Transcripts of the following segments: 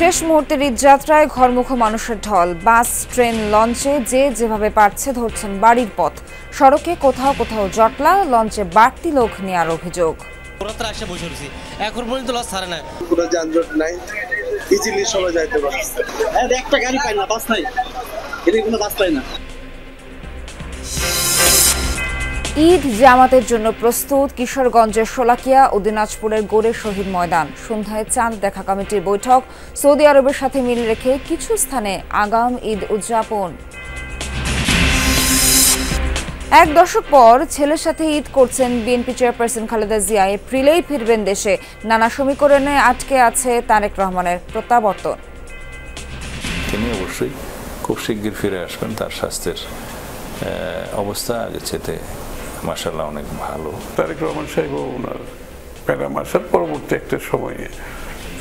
শেষ মুহূর্তের ঈদযাত্রায় ঘরমুখ মানুষের ঢল। বাস, ট্রেন, লঞ্চে যে যেভাবে পারছে ধরছেন বাড়ির পথ। সড়কে কোথাও কোথাও জটলা, লঞ্চে বাড়তি লোক নেওয়ার অভিযোগ। এখন পর্যন্ত লস ছাড়ে না, কোনো যানজট নাই, ইজিলি সবাই যাইতে পারে। একটা গাড়ি পাই না, বাস নাই, এদিকে কোনো বাস পাই না। ঈদ জামাতের জন্য প্রস্তুত কিশোরগঞ্জের শোলাকিয়া ও দিনাজপুরের গোরে শহীদ ময়দান। সন্ধ্যায় চাঁদ দেখা কমিটির বৈঠক। সৌদি আরবের সাথে মিল রেখে কিছু স্থানে আগাম ঈদ উদযাপন। এক দশক পর ছেলের সাথে ঈদ করছেন বিএনপি চেয়ারপারসন খালেদা জিয়া। এপ্রিলেই ফিরবেন দেশে। নানা সমীকরণে আটকে আছে তারেক রহমানের প্রত্যাবর্তন। তিনি অবশ্যই খুব শিগগির ফিরে আসবেন। তার স্বাস্থ্যের অবস্থা আগের চেয়ে মাশাআল্লাহ অনেক ভালো। তারেক রহমান সাহেব ওনার প্যারাম আসার পরবর্তী একটা সময়ে,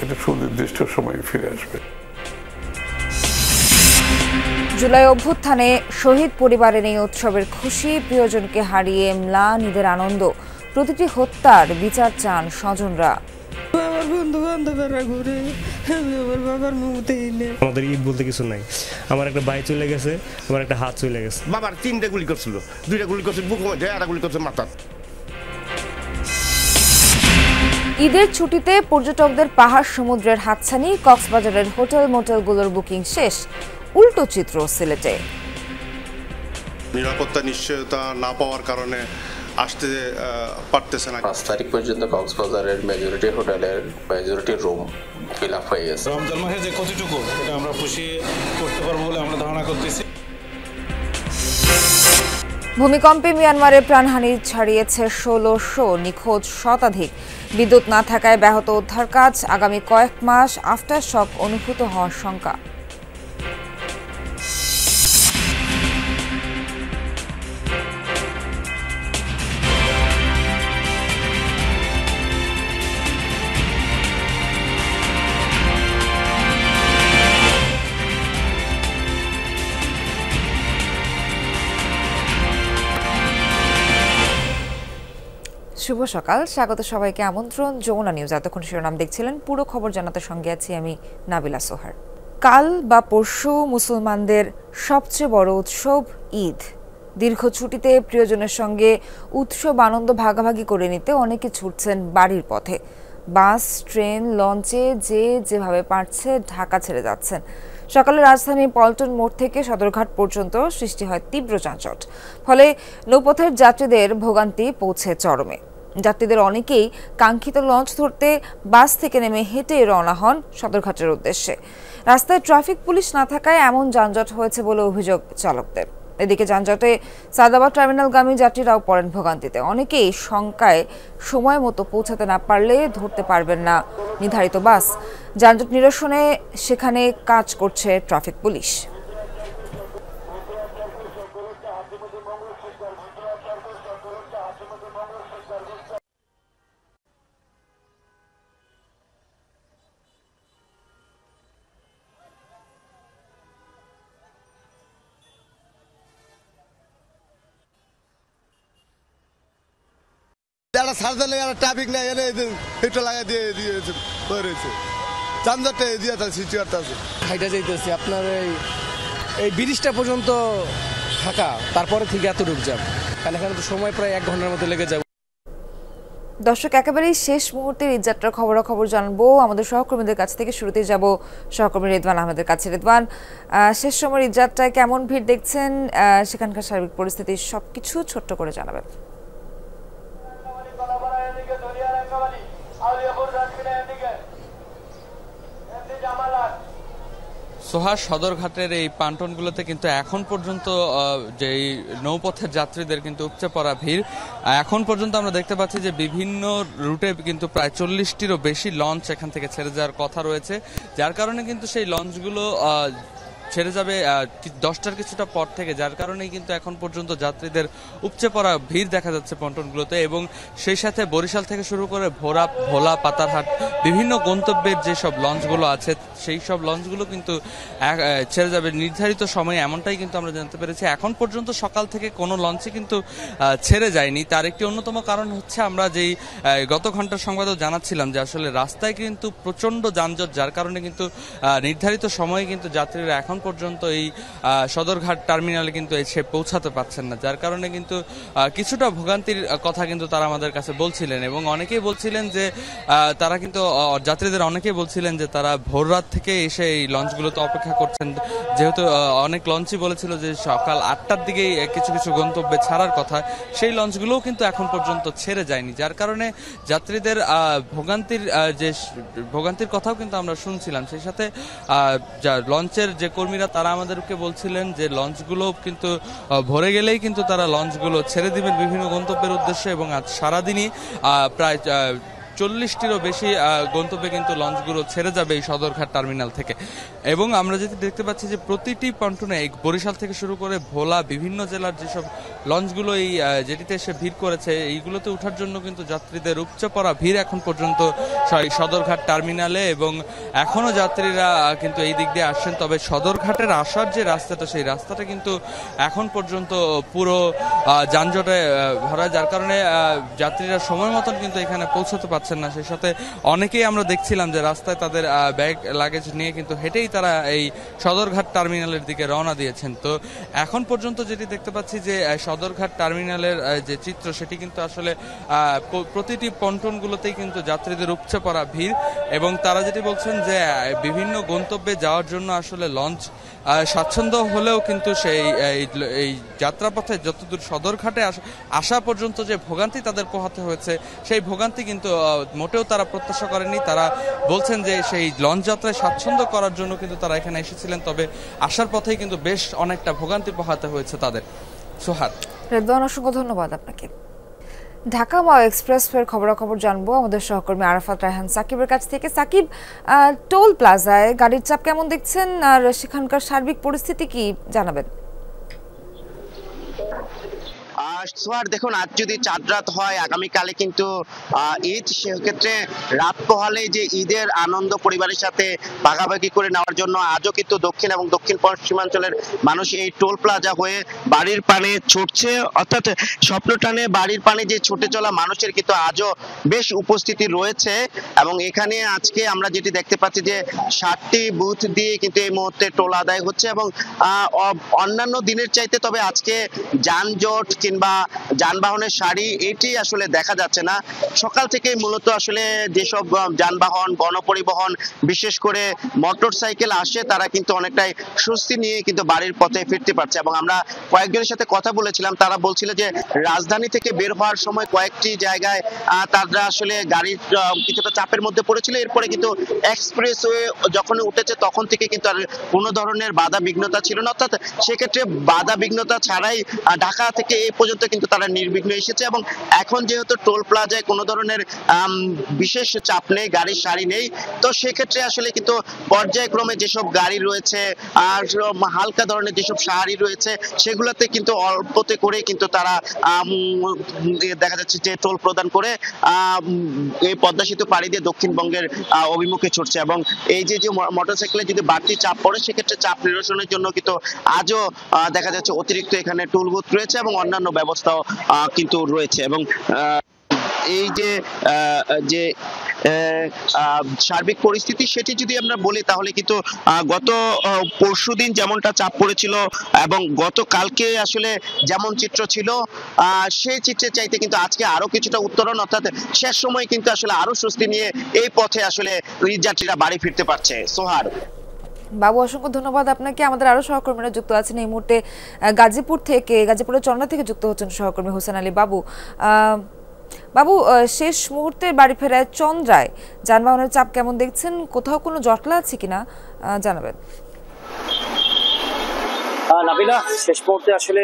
একটা সুনির্দিষ্ট সময়ে ফিরে আসবে। জুলাই অভ্যুত্থানে শহীদ পরিবারের এই উৎসবের খুশি, প্রিয়জনকে হারিয়ে ম্লান ঈদের আনন্দ। প্রতিটি হত্যার বিচার চান স্বজনরা। আমাদের ঈদ বলতে কিছু নাই। আমার একটা ভাই চলে গেছে, আমার একটা হাত চলে গেছে। বাবার 3টা গুলি করছিল, 2টা গুলি করছে বুক মধ্যে, একটা গুলি করছে মাথা। ঈদের ছুটিতে পর্যটকদের পাহাড় সমুদ্রের হাতছানি। কক্সবাজারের হোটেল মোটেলগুলোর বুকিং শেষ। উল্টো চিত্র সিলেটে। নিরাপত্তা নিশ্চয়তা না পাওয়ার কারণে আসতে পারতেছে না। 5 তারিখ পর্যন্ত কক্সবাজারের মেজরিটি হোটেলের মেজরিটি রুম ফিল আপ হয়ে গেছে। রমজান মাসে যে কতটুকু এটা আমরা খুশি করতে পারবো বলে আমরা ধারণা করতেছি। ভূমিকম্পে মিয়ানমারে প্রাণহানি ছাড়িয়েছে 1600, নিখোঁজ শতাধিক। বিদ্যুৎ না থাকায় ব্যাহত উদ্ধার কাজ। আগামী কয়েক মাস আফটার শক অনুভূত হওয়ার শঙ্কা। শুভ সকাল, স্বাগত সবাইকে। আমন্ত্রণ যমুনা নিউজ। এতক্ষণ শিরোনাম দেখছিলেন, পুরো খবর জানাতে সঙ্গে আছি আমি নাবিলা সোহার। কাল বা পরশু মুসলমানদের সবচেয়ে বড় উৎসব ঈদ। দীর্ঘ ছুটিতে প্রিয়জনের সঙ্গে উৎসব আনন্দ ভাগাভাগি করে নিতে অনেকে ছুটছেন বাড়ির পথে। বাস, ট্রেন, লঞ্চে যে যেভাবে পারছে ঢাকা ছেড়ে যাচ্ছেন। সকালে রাজধানীর পল্টন মোড় থেকে সদরঘাট পর্যন্ত সৃষ্টি হয় তীব্র যানজট। ফলে নৌপথের যাত্রীদের ভোগান্তি পৌঁছে চরমে। যাত্রীদের অনেকেই কাঙ্ক্ষিত লঞ্চ ধরতে বাস থেকে নেমে হেঁটে রওনা হন সদরঘাটের উদ্দেশ্যে। রাস্তায় ট্রাফিক পুলিশ না থাকায় এমন যানজট হয়েছে বলে অভিযোগ চালকদের। এদিকে যানজটে সাদাবাদ টার্মিনালগামী যাত্রীরাও পড়েন ভোগান্তিতে। অনেকেই শঙ্কায় সময় মতো পৌঁছাতে না পারলে ধরতে পারবেন না নির্ধারিত বাস। যানজট নিরসনে সেখানে কাজ করছে ট্রাফিক পুলিশ। ট্রাফিক নাই, একটু লাগাই দিয়ে দিয়েছে, যানজটে দিয়ে আছে। হাইটা যাইতেছি আপনার এই ব্রিজটা পর্যন্ত থাকা, তারপরে থেকে এতটুকু যাব, কারণ এখানে তো সময় প্রায় 1 ঘন্টার মতো লেগে যাবে। দর্শক, একেবারেই শেষ মুহূর্তের ঈদযাত্রার খবরাখবর জানবো আমাদের সহকর্মীদের কাছ থেকে। শুরুতেই যাব সহকর্মী রেদওয়ান আহমেদের কাছে। রেদওয়ান, শেষ সময়ের ঈদযাত্রায় কেমন ভিড় দেখছেন, সেখানকার সার্বিক পরিস্থিতি সবকিছু ছোট্ট করে জানাবেন। সোহা, সদরঘাটের এই পান্টনগুলোতে কিন্তু এখন পর্যন্ত যেই নৌপথের যাত্রীদের কিন্তু উপচে পড়া ভিড়। এখন পর্যন্ত আমরা দেখতে পাচ্ছি যে বিভিন্ন রুটে কিন্তু প্রায় 40টিরও বেশি লঞ্চ এখান থেকে ছেড়ে যাওয়ার কথা রয়েছে, যার কারণে কিন্তু সেই লঞ্চগুলো ছেড়ে যাবে 10টার কিছুটা পর থেকে, যার কারণেই কিন্তু এখন পর্যন্ত যাত্রীদের উপচে পড়া ভিড় দেখা যাচ্ছে পন্টনগুলোতে। এবং সেই সাথে বরিশাল থেকে শুরু করে ভোলা, পাতারহাট বিভিন্ন গন্তব্যের যেসব লঞ্চগুলো আছে সেই সব লঞ্চগুলো কিন্তু ছেড়ে যাবে নির্ধারিত সময়ে, এমনটাই কিন্তু আমরা জানতে পেরেছি। এখন পর্যন্ত সকাল থেকে কোনো লঞ্চে কিন্তু ছেড়ে যায়নি। তার একটি অন্যতম কারণ হচ্ছে আমরা যেই গত ঘন্টার সংবাদও জানাচ্ছিলাম যে আসলে রাস্তায় কিন্তু প্রচন্ড যানজট, যার কারণে কিন্তু নির্ধারিত সময়ে কিন্তু যাত্রীরা এখন পর্যন্ত এই সদরঘাট টার্মিনালে কিন্তু এসে পৌঁছাতে পারছেন না, যার কারণে কিন্তু কিছুটা ভোগান্তির কথা কিন্তু তারা আমাদের কাছে বলছিলেন। এবং অনেকেই বলছিলেন যে তারা কিন্তু যাত্রীদের অনেকেই বলছিলেন যে তারা ভোর রাত থেকে এসে এই লঞ্চগুলোতে অপেক্ষা করছেন, যেহেতু অনেক লঞ্চই বলেছিল যে সকাল 8টার দিকেই কিছু কিছু গন্তব্যে ছাড়ার কথা, সেই লঞ্চগুলোও কিন্তু এখন পর্যন্ত ছেড়ে যায়নি, যার কারণে যাত্রীদের ভোগান্তির কথাও কিন্তু আমরা শুনছিলাম। সেই সাথে লঞ্চের যে কর্মীরা তারা আমাদেরকে বলছিলেন যে লঞ্চগুলো কিন্তু ভরে গেলেই কিন্তু তারা লঞ্চগুলো ছেড়ে দিবেন বিভিন্ন গন্তব্যের উদ্দেশ্যে। এবং আজ সারাদিনই প্রায় 40টিরও বেশি গন্তব্যে কিন্তু লঞ্চগুলো ছেড়ে যাবে এই সদরঘাট টার্মিনাল থেকে। এবং আমরা যেটি দেখতে পাচ্ছি যে প্রতিটি পন্টনে বরিশাল থেকে শুরু করে ভোলা বিভিন্ন জেলার যেসব লঞ্চগুলো এই যেটিতে এসে ভিড় করেছে, এইগুলোতে ওঠার জন্য কিন্তু যাত্রীদের উপচে পড়া ভিড় এখন পর্যন্ত সদরঘাট টার্মিনালে। এবং এখনও যাত্রীরা কিন্তু এই দিক দিয়ে আসছেন, তবে সদরঘাটের আসার যে রাস্তাটা সেই রাস্তাটা কিন্তু এখন পর্যন্ত পুরো যানজটে ভরা, যার কারণে যাত্রীরা সময় মতন কিন্তু এখানে পৌঁছতে পারছেন না। সেই সাথে অনেকেই আমরা দেখছিলাম যে রাস্তায় তাদের ব্যাগ লাগেজ নিয়ে কিন্তু হেঁটেই তারা এই সদরঘাট টার্মিনালের দিকে রওনা দিয়েছেন। তো এখন পর্যন্ত যেটি দেখতে পাচ্ছি যে সদরঘাট টার্মিনালের যে চিত্র সেটি কিন্তু আসলে প্রতিটি পন্টনগুলোতেই কিন্তু যাত্রীদের উপচে পড়া ভিড়। এবং তারা যেটি বলছেন যে বিভিন্ন গন্তব্যে যাওয়ার জন্য আসলে লঞ্চ স্বাচ্ছন্দ্য হলেও কিন্তু এই যাত্রাপথে যতদূর সদরঘাটে আসা পর্যন্ত যে ভোগান্তি তাদের পোহাতে হয়েছে সেই ভোগান্তি কিন্তু মোটেও তারা প্রত্যাশা করেনি। তারা বলছেন যে সেই লঞ্চ যাত্রায় স্বাচ্ছন্দ্য করার জন্য কিন্তু তারা এখানে এসেছিলেন, তবে আসার পথেই কিন্তু বেশ অনেকটা ভোগান্তি পোহাতে হয়েছে তাদের। সোহাদ, রেদওয়ান, অসংখ্য ধন্যবাদ আপনাকে। ঢাকা মাও এক্সপ্রেসওয়ের খবরাখবর জানবো আমাদের সহকর্মী আরাফাত রায়হান সাকিবের কাছ থেকে। সাকিব, টোল প্লাজায় গাড়ির চাপ কেমন দেখছেন আর সেখানকার সার্বিক পরিস্থিতি কি জানাবেন? সোহার, দেখুন, আজ যদি চাঁদ রাত হয়, আগামীকালে কিন্তু ঈদ, সেক্ষেত্রে রাত পোহালে যে ঈদের আনন্দ পরিবারের সাথে ভাগাভাগি করে নেওয়ার জন্য আজও কিন্তু দক্ষিণ এবং দক্ষিণ পশ্চিমাঞ্চলের মানুষ এই টোল প্লাজা হয়ে বাড়ির পানে ছুটছে, অর্থাৎ স্বপ্ন টানে বাড়ির পানে যে ছুটে চলা মানুষের কিন্তু আজও বেশ উপস্থিতি রয়েছে। এবং এখানে আজকে আমরা যেটি দেখতে পাচ্ছি যে 60টি বুথ দিয়ে কিন্তু এই মুহূর্তে টোল আদায় হচ্ছে। এবং অন্যান্য দিনের চাইতে তবে আজকে যানজট কিংবা যানবাহনের সারি এটি আসলে দেখা যাচ্ছে না। সকাল থেকেই মূলত আসলে যেসব যানবাহন, গণপরিবহন, বিশেষ করে মোটর সাইকেল আসে, তারা কিন্তু অনেকটাই স্বস্তি নিয়ে কিন্তু বাড়ির পথে ফিরতে পারছে। এবং আমরা কয়েকজনের সাথে কথা বলেছিলাম, তারা বলছিল যে রাজধানী থেকে বের হওয়ার সময় কয়েকটি জায়গায় তারা আসলে গাড়ির কিছুটা চাপের মধ্যে পড়েছিল, এরপরে কিন্তু এক্সপ্রেসওয়ে যখন উঠেছে তখন থেকে কিন্তু আর কোনো ধরনের বাধা বিঘ্নতা ছিল না। অর্থাৎ সেক্ষেত্রে বাধা বিঘ্নতা ছাড়াই ঢাকা থেকে এই পর্যন্ত কিন্তু তারা নির্বিঘ্ন এসেছে। এবং এখন যেহেতু টোল প্লাজায় কোনো ধরনের বিশেষ চাপ নেই, গাড়ির সারি নেই, তো সেক্ষেত্রে আসলে কিন্তু পর্যায়ক্রমে যেসব গাড়ি রয়েছে আর হালকা ধরনের যেসব সারি রয়েছে সেগুলোতে কিন্তু অল্পতে করে কিন্তু তারা দেখা যাচ্ছে যে টোল প্রদান করে এই পদ্মা সেতু পাড়ি দিয়ে দক্ষিণবঙ্গের অভিমুখে ছুটছে। এবং এই যে মোটরসাইকেলে যদি বাড়তি চাপ পড়ে, সেক্ষেত্রে চাপ নিরসনের জন্য কিন্তু আজও দেখা যাচ্ছে অতিরিক্ত এখানে টোল বুথ রয়েছে এবং অন্যান্য ব্যবস্থাও কিন্তু রয়েছে। এবং এই যে সার্বিক পরিস্থিতি সেটি যদি আমরা বলি, তাহলে কিন্তু গত পরশুদিন যেমনটা চাপ পড়েছিল এবং গতকালকে আসলে যেমন চিত্র ছিল, সেই চিত্রের চাইতে কিন্তু আজকে আরো কিছুটা উত্তরণ, অর্থাৎ শেষ সময় কিন্তু আসলে আরো স্বস্তি নিয়ে এই পথে আসলে যাত্রীরা বাড়ি ফিরতে পারছে। সোহার, বাবু, অসংখ্য ধন্যবাদ আপনাকে। আমাদের আরো সহকর্মীরা যুক্ত আছেন এই মুহূর্তে গাজীপুরের চন্দ্রা থেকে যুক্ত হচ্ছেন সহকর্মী হোসেন আলী। বাবু, শেষ মুহূর্তে বাড়ি ফেরায় চন্দ্রায় যানবাহনের চাপ কেমন দেখছেন? কোথাও কোনো জটলা আছে কিনা জানাবেন। নাবিলা, শেষ মুহূর্তে আসলে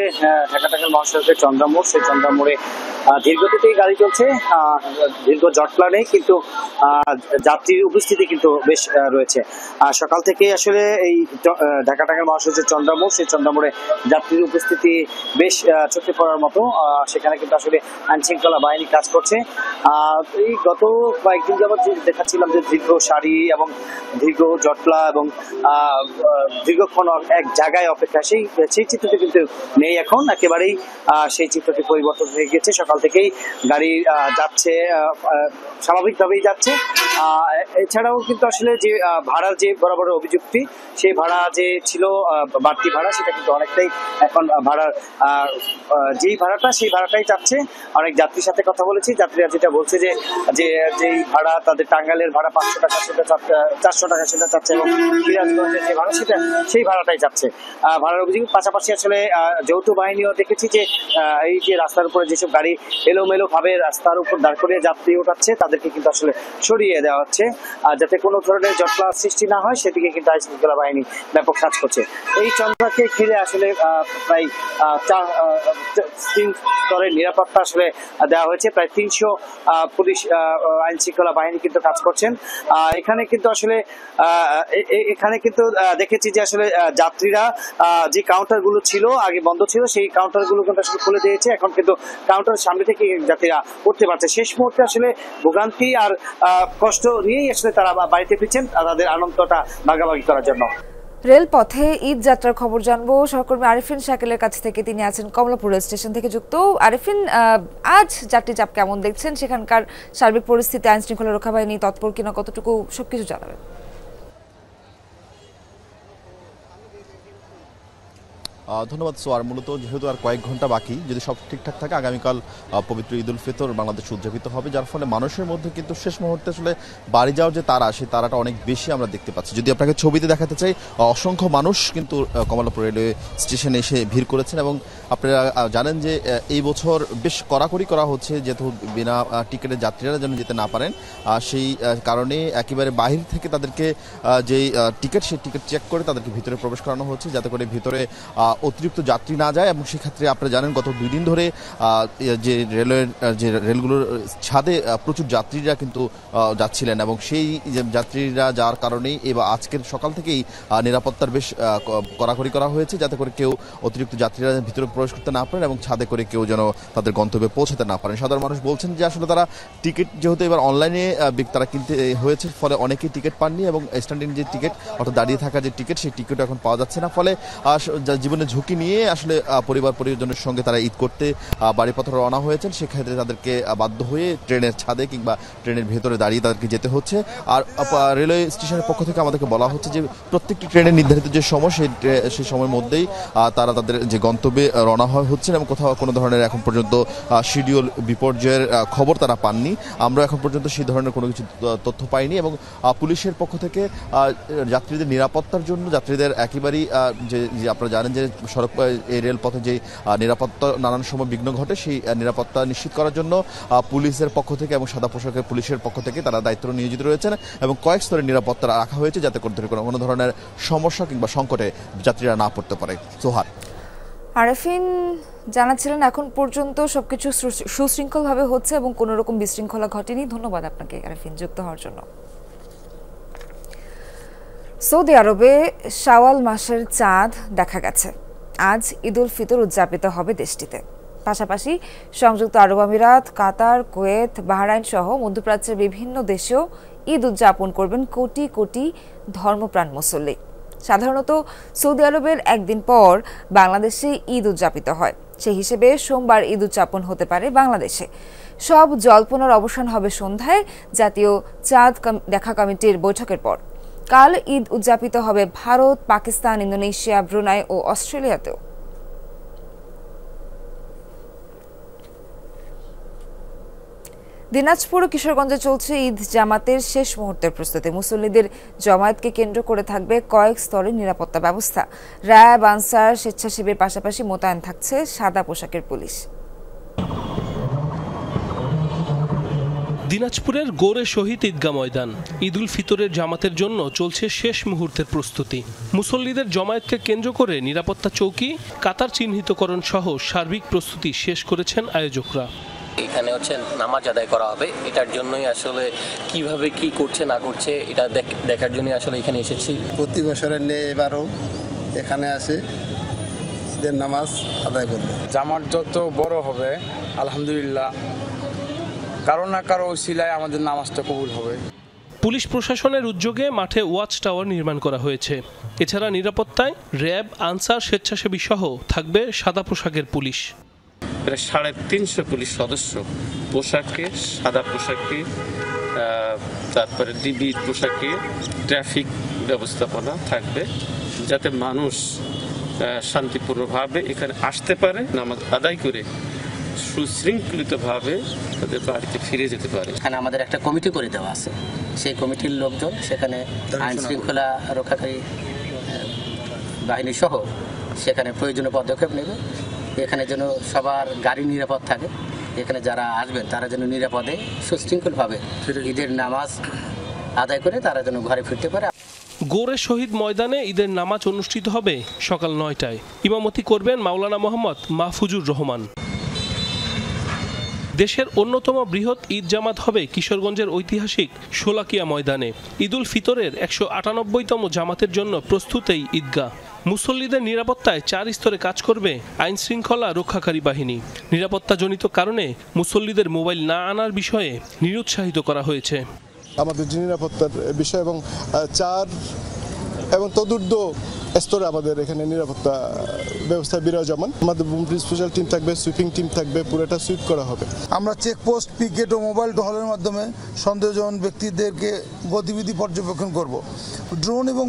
ঢাকা মহাসড়কের চন্দ্রা মোড়, সেই চন্দ্রা মোড়ে ধীরগতিতেই গাড়ি চলছে, দীর্ঘ জটলা নেই, কিন্তু যাত্রীর উপস্থিতি কিন্তু বেশ রয়েছে। সকাল থেকে আসলে এই ঢাকা টাঙ্গাইল মহাসড়কের চন্দ্রামোড়, সেই চন্দ্রামোড়ে যাত্রীর উপস্থিতি বেশ চোখে পড়ার মতো। সেখানে কিন্তু আসলে আইন শৃঙ্খলা বাহিনী কাজ করছে। এই গত কয়েকদিন যাবৎ দেখাচ্ছিলাম যে দীর্ঘ সারি এবং দীর্ঘ জটলা এবং দীর্ঘক্ষণ এক জায়গায় অপেক্ষা, সেই চিত্রটি কিন্তু নেই এখন, একেবারেই সেই চিত্রটি পরিবর্তন হয়ে গেছে। সকাল থেকেই গাড়ি যাচ্ছে, স্বাভাবিকভাবেই যাচ্ছে। এছাড়াও কিন্তু আসলে যে ভাড়ার যে বরাবর অভিযোগটি, সেই ভাড়া যে ছিল বাড়তি ভাড়া, সেটা কিন্তু অনেকটাই এখন ভাড়ার যেই ভাড়াটা, সেই ভাড়াটাই চাচ্ছে। অনেক যাত্রীর সাথে কথা বলেছি, যাত্রীরা যেটা বলছে যে যেই ভাড়া তাদের টাঙ্গাইলের ভাড়া 500 টাকা, সেটা 400 টাকা সেটা চাচ্ছে, এবং সিরাজগঞ্জের যে ভাড়া সেটা সেই ভাড়াটাই চাচ্ছে। ভাড়ার অভিযোগ পাশাপাশি আসলে যৌথ বাহিনীও দেখেছি যে এই যে রাস্তার উপরে যেসব গাড়ি এলোমেলো ভাবে রাস্তার উপর দাঁড় করিয়ে যাত্রী ওঠাচ্ছে, তাদেরকে কিন্তু আসলে সরিয়ে দেওয়া হচ্ছে যাতে কোনো ধরনের জটলা সৃষ্টি না হয়, সেদিকে কিন্তু আইন শৃঙ্খলা বাহিনী ব্যাপক কাজ করছে। এই চন্দ্রাকে ঘিরে আসলে প্রায় 3 স্তরের নিরাপত্তা আসলে দেওয়া হয়েছে। প্রায় 300 পুলিশ আইন শৃঙ্খলা বাহিনী কিন্তু কাজ করছেন এখানে। কিন্তু আসলে এখানে কিন্তু দেখেছি যে আসলে যাত্রীরা যে কাউন্টার গুলো ছিল আগে বন্ধ ছিল, সেই কাউন্টার গুলো কিন্তু আসলে খুলে দিয়েছে। এখন কিন্তু কাউন্টারের সামনে থেকে যাত্রীরা উঠতে পারছে। শেষ মুহূর্তে আসলে ভোগান্তি আর কষ্ট নিয়েই আসলে তারা বাড়িতে ফিরছেন তাদের আনন্দটা ভাগাভাগি করার জন্য। রেলপথে ঈদ যাত্রার খবর জানবো সহকর্মী আরিফিন শাকিলের কাছ থেকে। তিনি আছেন কমলাপুর রেল স্টেশন থেকে যুক্ত। আরিফিন, আজ যাত্রী চাপ কেমন দেখছেন? সেখানকার সার্বিক পরিস্থিতি, আইন শৃঙ্খলা রক্ষা বাহিনী তৎপর কিনা, কতটুকু সবকিছু জানাবেন। ধন্যবাদ সোয়ার। মূলত যেহেতু আর কয়েক ঘন্টা বাকি, যদি সব ঠিকঠাক থাকে আগামীকাল পবিত্র ঈদ উল ফিতর বাংলাদেশ উদযাপিত হবে, যার ফলে মানুষের মধ্যে কিন্তু শেষ মুহূর্তে আসলে বাড়ি যাওয়ার যে তারা, সেই তারাটা অনেক বেশি আমরা দেখতে পাচ্ছি। যদি আপনাকে ছবিতে দেখাতে চাই, অসংখ্য মানুষ কিন্তু কমলাপুর রেলওয়ে স্টেশনে এসে ভিড় করেছেন। এবং আপনারা জানেন যে এই বছর বেশ কড়াকড়ি করা হচ্ছে, যেহেতু বিনা টিকিটের যাত্রীরা যেন যেতে না পারেন, সেই কারণে একেবারে বাহির থেকে তাদেরকে যেই টিকিট, সেই টিকিট চেক করে তাদেরকে ভিতরে প্রবেশ করানো হচ্ছে, যাতে করে ভিতরে অতিরিক্ত যাত্রী না যায়। এবং সেক্ষেত্রে আপনারা জানেন গত 2 দিন ধরে যে রেলওয়ের যে রেলগুলোর ছাদে প্রচুর যাত্রীরা কিন্তু যাচ্ছিলেন, এবং সেই যাত্রীরা যাওয়ার কারণেই এবার আজকের সকাল থেকেই নিরাপত্তার বেশ কড়াকড়ি করা হয়েছে, যাতে করে কেউ অতিরিক্ত যাত্রীরা ভিতরে প্রবেশ করতে না পারেন এবং ছাদে করে কেউ যেন তাদের গন্তব্যে পৌঁছাতে না পারেন। সাধারণ মানুষ বলছেন যে আসলে তারা টিকিট যেহেতু এবার অনলাইনে তারা কিনতে হয়েছে, ফলে অনেকেই টিকিট পাননি, এবং স্ট্যান্ডিং যে টিকিট অর্থাৎ দাঁড়িয়ে থাকা যে টিকিট, সেই টিকিট এখন পাওয়া যাচ্ছে না। ফলে জীবনে ঝুঁকি নিয়ে আসলে পরিবার পরিজনের সঙ্গে তারা ঈদ করতে বাড়িপথে রওনা হয়েছেন। সেক্ষেত্রে তাদেরকে বাধ্য হয়ে ট্রেনের ছাদে কিংবা ট্রেনের ভেতরে দাঁড়িয়ে তাদেরকে যেতে হচ্ছে। আর রেলওয়ে স্টেশনের পক্ষ থেকে আমাদেরকে বলা হচ্ছে যে প্রত্যেকটি ট্রেনের নির্ধারিত যে সময়, সেই সময়ের মধ্যেই তারা তাদের যে গন্তব্যে রওনা হচ্ছেন, এবং কোথাও কোনো ধরনের এখন পর্যন্ত শিডিউল বিপর্যয়ের খবর তারা পাননি। আমরা এখন পর্যন্ত সেই ধরনের কোনো কিছু তথ্য পাইনি। এবং পুলিশের পক্ষ থেকে যাত্রীদের নিরাপত্তার জন্য, যাত্রীদের একেবারেই যে আপনারা জানেন যে সড়ক এই রেলপথে যে নিরাপত্তা নানান সময় বিঘ্ন ঘটে, সেই নিরাপত্তা নিশ্চিত করার জন্য পুলিশের পক্ষ থেকে এবং সাদা পোশাকের পুলিশের পক্ষ থেকে তারা দায়িত্ব নিয়োজিত রয়েছেন, এবং কয়েক স্তরের নিরাপত্তা রাখা হয়েছে, যাতে করে কোনো ধরনের সমস্যা কিংবা সংকটে যাত্রীরা না পড়তে পারে। সোহার। আরিফিন জানাচ্ছিলেন এখন পর্যন্ত সবকিছু সুশৃঙ্খলভাবে হচ্ছে এবং কোনো রকম বিশৃঙ্খলা ঘটেনি। ধন্যবাদ আপনাকে আরিফিন যুক্ত হওয়ার জন্য। সৌদি আরবে শাওয়াল মাসের চাঁদ দেখা গেছে। আজ ঈদ উল ফিতর উদযাপিত হবে দেশটিতে। পাশাপাশি সংযুক্ত আরব আমিরাত, কাতার, কুয়েত, বাহরাইন সহ মধ্যপ্রাচ্যের বিভিন্ন দেশেও ঈদ উদযাপন করবেন কোটি কোটি ধর্মপ্রাণ মুসল্লি। সাধারণত সৌদি আরবের একদিন পর বাংলাদেশে ঈদ উদযাপিত হয়। সেই হিসেবে সোমবার ঈদ উদযাপন হতে পারে বাংলাদেশে। সব জল্পনার অবসান হবে সন্ধ্যায় জাতীয় চাঁদ দেখা কমিটির বৈঠকের পর। কাল ঈদ উদযাপিত হবে ভারত, পাকিস্তান, ইন্দোনেশিয়া, ব্রুনাই ও অস্ট্রেলিয়াতেও। দিনাজপুর ও কিশোরগঞ্জে চলছে ঈদ জামাতের শেষ মুহূর্তের প্রস্তুতি। মুসল্লিদের জমায়েতকে কেন্দ্র করে থাকবে কয়েক স্তরের নিরাপত্তা ব্যবস্থা। র্যাব, আনসার, স্বেচ্ছাসেবীর পাশাপাশি মোতায়েন থাকছে সাদা পোশাকের পুলিশ। দিনাজপুরের গোরে শহীদ ঈদগাহ ময়দান ঈদ উল ফিতরের জামাতের জন্য চলছে শেষ মুহূর্তের প্রস্তুতি। মুসল্লিদের জমায়েতকে কেন্দ্র করে নিরাপত্তা চৌকি, কাতার চিহ্নিতকরণ সহ সার্বিক প্রস্তুতি শেষ করেছেন আয়োজকরা। এখানে হচ্ছে নামাজ আদায় করা হবে, এটার জন্যই আসলে কিভাবে কি করছে না করছে এটা দেখার জন্য আসলে এখানে এসেছি। প্রতি বছরের নিয়ে এবারও এখানে আসে ঈদের নামাজ আদায় করবে। জামাত যত বড় হবে আলহামদুলিল্লাহ কারো না কারো ওসিলায় আমাদের নামাজটা কবুল হবে। পুলিশ প্রশাসনের উদ্যোগে মাঠে ওয়াচ টাওয়ার নির্মাণ করা হয়েছে। এছাড়া নিরাপত্তায় র্যাব, আনসার, স্বেচ্ছাসেবী সহ থাকবে সাদা পোশাকের পুলিশ। প্রায় 350 পুলিশ সদস্য পোশাকে, সাদা পোশাকে, তারপরে ডিবি পোশাকে ট্রাফিক ব্যবস্থাপনা থাকবে, যাতে মানুষ শান্তিপূর্ণভাবে এখানে আসতে পারে, নামাজ আদায় করে সুশৃঙ্খলিতভাবে তাদের বাড়িতে ফিরে যেতে পারে। এখানে আমাদের একটা কমিটি করে দেওয়া আছে, সেই কমিটির লোকজন সেখানে আইন শৃঙ্খলা রক্ষাকারী বাহিনী সহ সেখানে প্রয়োজনীয় পদক্ষেপ নেবে। এখানে যেন সবার গাড়ি নিরাপদ থাকে, এখানে যারা আসবেন তারা যেন নিরাপদে সুশৃঙ্খলভাবে ঈদের নামাজ আদায় করে তারা যেন ঘরে ফিরতে পারে। গোরে শহীদ ময়দানে ঈদের নামাজ অনুষ্ঠিত হবে সকাল 9টায়। ইমামতি করবেন মাওলানা মোহাম্মদ মাহফুজুর রহমান। দেশের অন্যতম বৃহৎ ঈদ জামাত হবে কিশোরগঞ্জের ঐতিহাসিক শোলাকিয়া ময়দানে। ঈদুল ফিতরের 198তম জামাতের জন্য প্রস্তুত এই ঈদগাহ। মুসল্লিদের নিরাপত্তায় 4 স্তরে কাজ করবে আইন শৃঙ্খলা রক্ষাকারী বাহিনী। নিরাপত্তাজনিত কারণে মুসল্লিদের মোবাইল না আনার বিষয়ে নিরুৎসাহিত করা হয়েছে। আমাদের যে নিরাপত্তার বিষয় এবং 4 এবং তদূর্ধ্ব স্তরে আমাদের এখানে নিরাপত্তা ব্যবস্থা বিরাজমান। আমাদের স্পেশাল টিম থাকবে, সুইপিং টিম থাকবে, পুরোটা সুইপ করা হবে। আমরা চেকপোস্ট, পিকেট ও মোবাইল টহলের মাধ্যমে সন্দেহজনক ব্যক্তিদেরকে গতিবিধি পর্যবেক্ষণ করব। ড্রোন এবং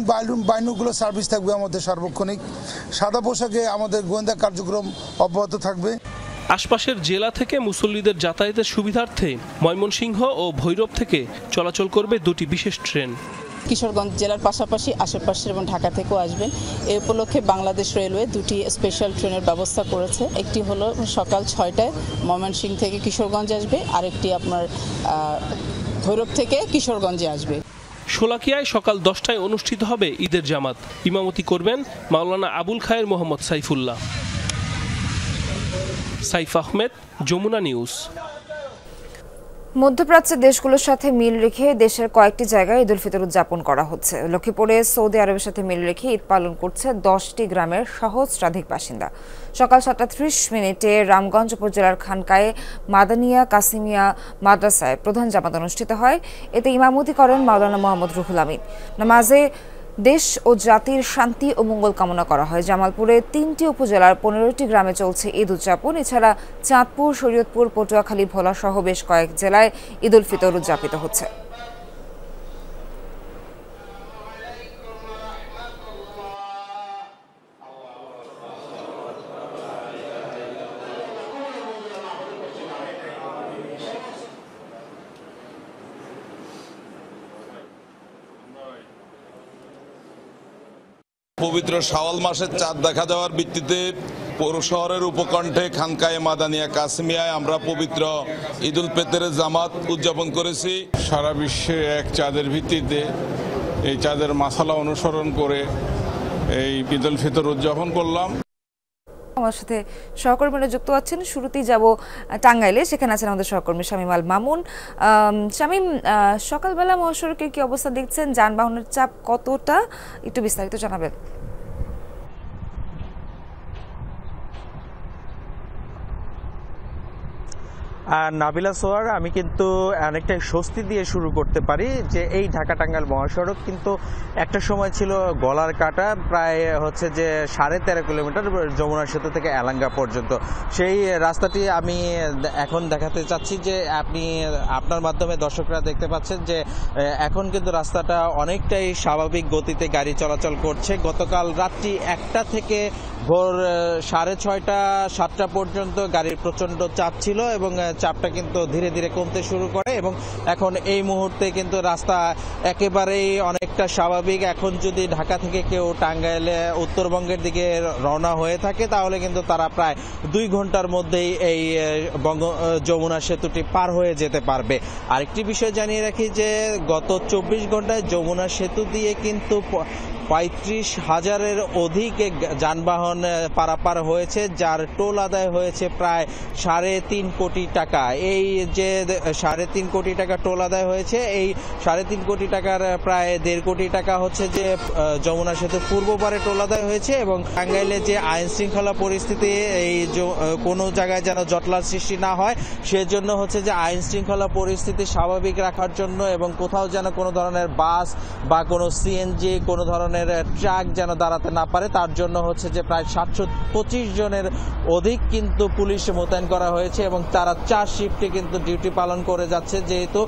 বাইনোকুলার সার্ভিস থাকবে আমাদের সার্বক্ষণিক। সাদা পোশাকে আমাদের গোয়েন্দা কার্যক্রম অব্যাহত থাকবে। আশপাশের জেলা থেকে মুসল্লিদের যাতায়াতের সুবিধার্থে ময়মনসিংহ ও ভৈরব থেকে চলাচল করবে 2টি বিশেষ ট্রেন। কিশোরগঞ্জ জেলার পাশাপাশি আশেপাশের এবং ঢাকা থেকেও আসবেন। এই উপলক্ষে বাংলাদেশ রেলওয়ে 2টি স্পেশাল ট্রেনের ব্যবস্থা করেছে। একটি হলো সকাল 6টায় ময়মনসিংহ থেকে কিশোরগঞ্জ আসবে, আরেকটি আপনার ভৈরব থেকে কিশোরগঞ্জে আসবে। শোলাকিয়ায় সকাল 10টায় অনুষ্ঠিত হবে ঈদের জামাত। ইমামতি করবেন মাওলানা আবুল খায়ের মোহাম্মদ সাইফুল্লাহ। সাইফ আহমেদ, যমুনা নিউজ। মধ্যপ্রাচ্যের দেশগুলোর সাথে মিল রেখে দেশের কয়েকটি জায়গায় ঈদুল ফিতর উদযাপন করা হচ্ছে। লক্ষ্মীপুরে সৌদি আরবের সাথে মিল রেখে ঈদ পালন করছে 10টি গ্রামের সহস্রাধিক বাসিন্দা। সকাল 7:30 রামগঞ্জ উপজেলার খানকায়ে মাদানিয়া কাসিমিয়া মাদ্রাসায় প্রধান জামাত অনুষ্ঠিত হয়। এতে ইমামতি করেন মাওলানা মোহাম্মদ রুহুল আমিন। নামাজে দেশ ও জাতির শান্তি ও মঙ্গল কামনা করা হয়। জামালপুরে 3টি উপজেলার 15টি গ্রামে চলছে ঈদ উদযাপন। এছাড়া চাঁদপুর, শরীয়তপুর, পটুয়াখালী, ভোলা সহ বেশ কয়েক জেলায় ঈদুল ফিতর উদযাপিত হচ্ছে। পবিত্র শাওয়াল মাসের চাঁদ দেখা যাওয়ার ভিত্তিতে পৌর শহরের উপকণ্ঠে খানকায়ে মাদানিয়া কাসিমিয়ায় আমরা পবিত্র ঈদুল ফিতরের জামাত উদযাপন করেছি। সারা বিশ্বে এক চাঁদের ভিত্তিতে এই চাঁদের মাসালা অনুসরণ করে এই ঈদুল ফিতর উদযাপন করলাম। আমার সাথে সহকর্মীরা যুক্ত আছেন। শুরুতেই যাব টাঙ্গাইলে, সেখানে আছেন আমাদের সহকর্মী শামীম আল মামুন। শামীম, সকালবেলা মহাসড়কের কি অবস্থা দেখছেন? যানবাহনের চাপ কতটা, একটু বিস্তারিত জানাবেন। নাবিলা সোয়ার, আমি কিন্তু অনেকটাই স্বস্তি দিয়ে শুরু করতে পারি যে এই ঢাকা টাঙ্গাইল মহাসড়ক কিন্তু একটা সময় ছিল গলার কাটা, প্রায় হচ্ছে যে 13.5 কিলোমিটার যমুনা সেতু থেকে এলাঙ্গা পর্যন্ত। সেই রাস্তাটি আমি এখন দেখাতে চাচ্ছি যে আপনার মাধ্যমে দর্শকরা দেখতে পাচ্ছেন যে এখন কিন্তু রাস্তাটা অনেকটাই স্বাভাবিক গতিতে গাড়ি চলাচল করছে। গতকাল রাত্রি 1টা থেকে ভোর 6:30, 7টা পর্যন্ত গাড়ির প্রচণ্ড চাপ ছিল এবং চাপটা কিন্তু ধীরে ধীরে কমতে শুরু করে এবং এখন এই মুহূর্তে কিন্তু রাস্তা একেবারেই অনেকটা স্বাভাবিক। এখন যদি ঢাকা থেকে কেউ টাঙ্গাইলে উত্তরবঙ্গের দিকে রওনা হয়ে থাকে তাহলে কিন্তু তারা প্রায় 2 ঘন্টার মধ্যেই এই যমুনা সেতুটি পার হয়ে যেতে পারবে। আরেকটি বিষয় জানিয়ে রাখি যে গত 24 ঘন্টায় যমুনা সেতু দিয়ে কিন্তু 35,000-এর অধিক যানবাহন পারাপার হয়েছে, যার টোল আদায় হয়েছে প্রায় 3.5 কোটি টাকা। এই যে 3.5 কোটি টাকা টোল আদায় হয়েছে, এই 3.5 কোটি টাকার প্রায় 1.5 কোটি টাকা হচ্ছে যে যমুনা সেতু পূর্বপারে টোল আদায় হয়েছে। এবং টাঙ্গাইলে যে আইন শৃঙ্খলা পরিস্থিতি, এই কোনো জায়গায় যেন জটলার সৃষ্টি না হয় সেজন্য হচ্ছে যে আইন শৃঙ্খলা পরিস্থিতি স্বাভাবিক রাখার জন্য এবং কোথাও যেন কোনো ধরনের বাস বা কোনো সিএনজি, কোনো ধরনের ট্রাক যেন দাঁড়াতে না পারে, তার জন্য হচ্ছে যে প্রায় 725 জনের অধিক কিন্তু পুলিশ মোতায়েন করা হয়েছে এবং তারা 4 শিফটে কিন্তু ডিউটি পালন করে যাচ্ছে। যেহেতু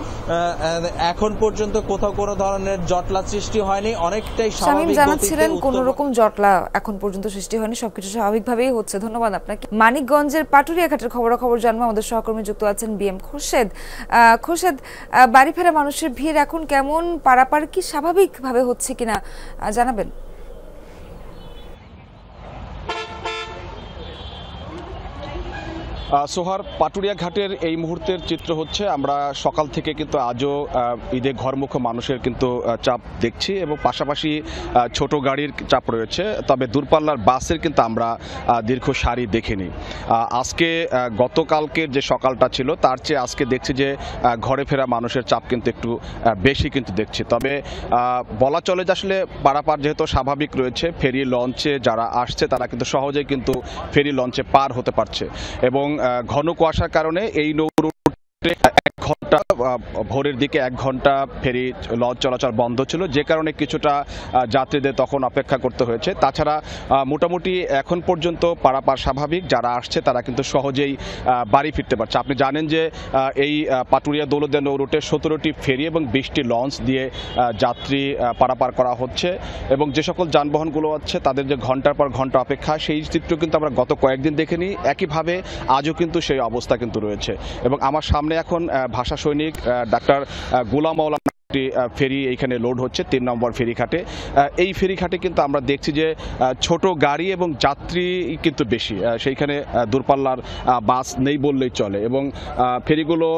এখন পর্যন্ত কোথাও কোনো ধরনের জটলা সৃষ্টি হয়নি, অনেকটাই স্বাভাবিক জানাচ্ছিলেন কোন রকম জটলা এখন পর্যন্ত সৃষ্টি হয়নি, সবকিছু স্বাভাবিকভাবেই হচ্ছে। ধন্যবাদ আপনাকে। মানিকগঞ্জের পাটুরিয়াঘাটের খবরাখবর জানবো, আমাদের সহকর্মী যুক্ত আছেন বিএম খোরশেদ। খোরশেদ, বাড়ি ফেরা মানুষের ভিড় এখন কেমন, পারাপার কি স্বাভাবিকভাবে হচ্ছে কিনা জানাবেন? সোহার, পাটুরিয়া ঘাটের এই মুহূর্তের চিত্র হচ্ছে আমরা সকাল থেকে কিন্তু আজও ঈদে ঘরমুখো মানুষের কিন্তু চাপ দেখছি এবং পাশাপাশি ছোট গাড়ির চাপ রয়েছে, তবে দূরপাল্লার বাসের কিন্তু আমরা দীর্ঘ সারি দেখিনি। আজকে গতকালকের যে সকালটা ছিল তার চেয়ে আজকে দেখছি যে ঘরে ফেরা মানুষের চাপ কিন্তু একটু বেশি কিন্তু দেখছি। তবে বলা চলে যে আসলে পারাপার যেহেতু স্বাভাবিক রয়েছে, ফেরি লঞ্চে যারা আসছে তারা কিন্তু সহজেই কিন্তু ফেরি লঞ্চে পার হতে পারছে এবং ঘন কুয়াশার কারণে এই নৌরুটে 1 ঘন্টা ভোরের দিকে 1 ঘন্টা ফেরি লঞ্চ চলাচল বন্ধ ছিল, যে কারণে কিছুটা যাত্রীদের তখন অপেক্ষা করতে হয়েছে। তাছাড়া মোটামুটি এখন পর্যন্ত পারাপার স্বাভাবিক, যারা আসছে তারা কিন্তু সহজেই বাড়ি ফিরতে পারছে। আপনি জানেন যে এই পাটুরিয়া দৌলতদিয়া নৌরুটে 17টি ফেরি এবং 20টি লঞ্চ দিয়ে যাত্রী পারাপার করা হচ্ছে এবং যে সকল যানবাহনগুলো আছে তাদের যে ঘন্টার পর ঘন্টা অপেক্ষা, সেই চিত্র কিন্তু আমরা গত কয়েকদিন দেখিনি। একইভাবে আজও কিন্তু সেই অবস্থা কিন্তু রয়েছে এবং আমার সামনে এখন ভাষা সৈনিক ডাক্তার গোলাম মাওলানা ফেরি এইখানে লোড হচ্ছে 3 নম্বর ফেরিঘাটে। এই ফেরিঘাটে কিন্তু আমরা দেখছি যে ছোট গাড়ি এবং যাত্রী কিন্তু বেশি, সেইখানে দূরপাল্লার বাস নেই বললেই চলে এবং ফেরিগুলো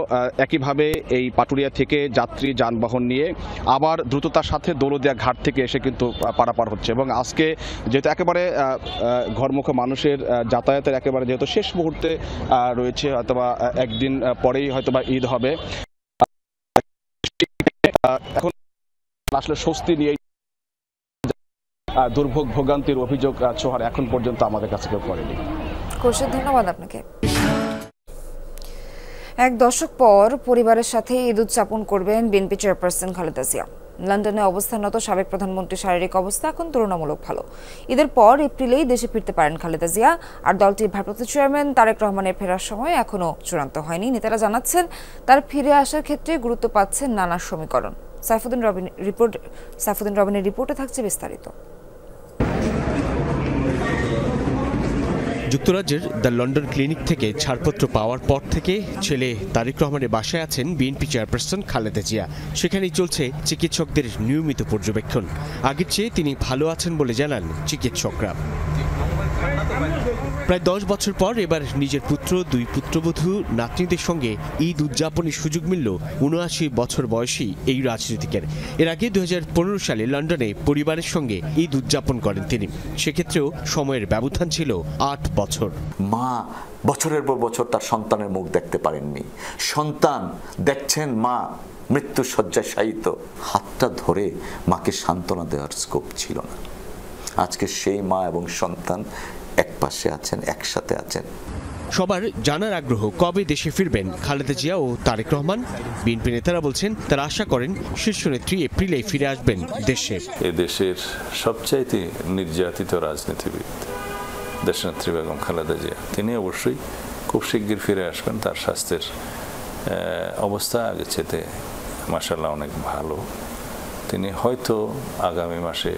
একইভাবে এই পাটুরিয়া থেকে যাত্রী যানবাহন নিয়ে আবার দ্রুততার সাথে দৌলতদিয়া ঘাট থেকে এসে কিন্তু পারাপার হচ্ছে এবং আজকে যেহেতু একেবারে ঘরমুখো মানুষের যাতায়াতের একেবারে যেহেতু শেষ মুহূর্তে রয়েছে, হয়তোবা একদিন পরেই হয়তোবা ঈদ হবে, এখন আসলে স্বস্তি নিয়ে দুর্ভোগ ভোগান্তির অভিযোগ সোহার এখন পর্যন্ত আমাদের কাছে কেউ করেনি। খোরশেদ, ধন্যবাদ আপনাকে। 1 দশক পর পরিবারের সাথে ঈদ উদযাপন করবেন বিএনপি চেয়ারপারসন খালেদা জিয়া। লন্ডনে অবস্থানরত সাবেক প্রধানমন্ত্রীর শারীরিক অবস্থা এখন তুলনামূলক ভালো। ঈদের পর এপ্রিলেই দেশে ফিরতে পারেন খালেদা জিয়া, আর দলটির ভারপ্রাপ্ত চেয়ারম্যান তারেক রহমানের ফেরার সময় এখনও চূড়ান্ত হয়নি। নেতারা জানাচ্ছেন তার ফিরে আসার ক্ষেত্রে গুরুত্ব পাচ্ছেন নানা সমীকরণ। সাইফুদ্দিন রবিনের রিপোর্টে থাকছে বিস্তারিত। যুক্তরাজ্যের দ্য লন্ডন ক্লিনিক থেকে ছাড়পত্র পাওয়ার পর থেকে ছেলে তারেক রহমানের বাসায় আছেন বিএনপি চেয়ারপারসন খালেদা জিয়া। সেখানেই চলছে চিকিৎসকদের নিয়মিত পর্যবেক্ষণ। আগের চেয়ে তিনি ভালো আছেন বলে জানান চিকিৎসকরা। প্রায় 10 বছর পর এবার নিজের পুত্র, 2 পুত্রবধূ, নাতনিদের সঙ্গে ঈদ উদযাপনের সুযোগ মিলল 79 বছর বয়সী এই রাজনীতিকের। এর আগে 2015 সালে লন্ডনে পরিবারের সঙ্গে ঈদ উদযাপন করেন তিনি। সেক্ষেত্রেও সময়ের ব্যবধান ছিল 8 বছর। মা বছরের পর বছর তার সন্তানের মুখ দেখতে পারেননি, সন্তান দেখছেন মা মৃত্যু শয্যায় শায়িত, হাতটা ধরে মাকে সান্ত্বনা দেওয়ার স্কোপ ছিল না। আজকে সেই মা এবং সন্তান এক পাশে আছেন, একসাথে আছেন। সবার জানার আগ্রহ কবে দেশে ফিরবেন খালেদা জিয়া ও তারেক রহমান। বিএনপি নেতারা বলছেন তারা আশা করেন শীর্ষ নেত্রী এপ্রিলে ফিরে আসবেন দেশে। এই দেশের সবচাইতে নির্যাতিত রাজনীতিবিদ দেশনেত্রী বেগম খালেদা জিয়া, তিনি অবশ্যই খুব শিগগির ফিরে আসবেন। তার স্বাস্থ্যের অবস্থা আগের চেয়ে মাশাআল্লাহ অনেক ভালো। তিনি হয়তো আগামী মাসে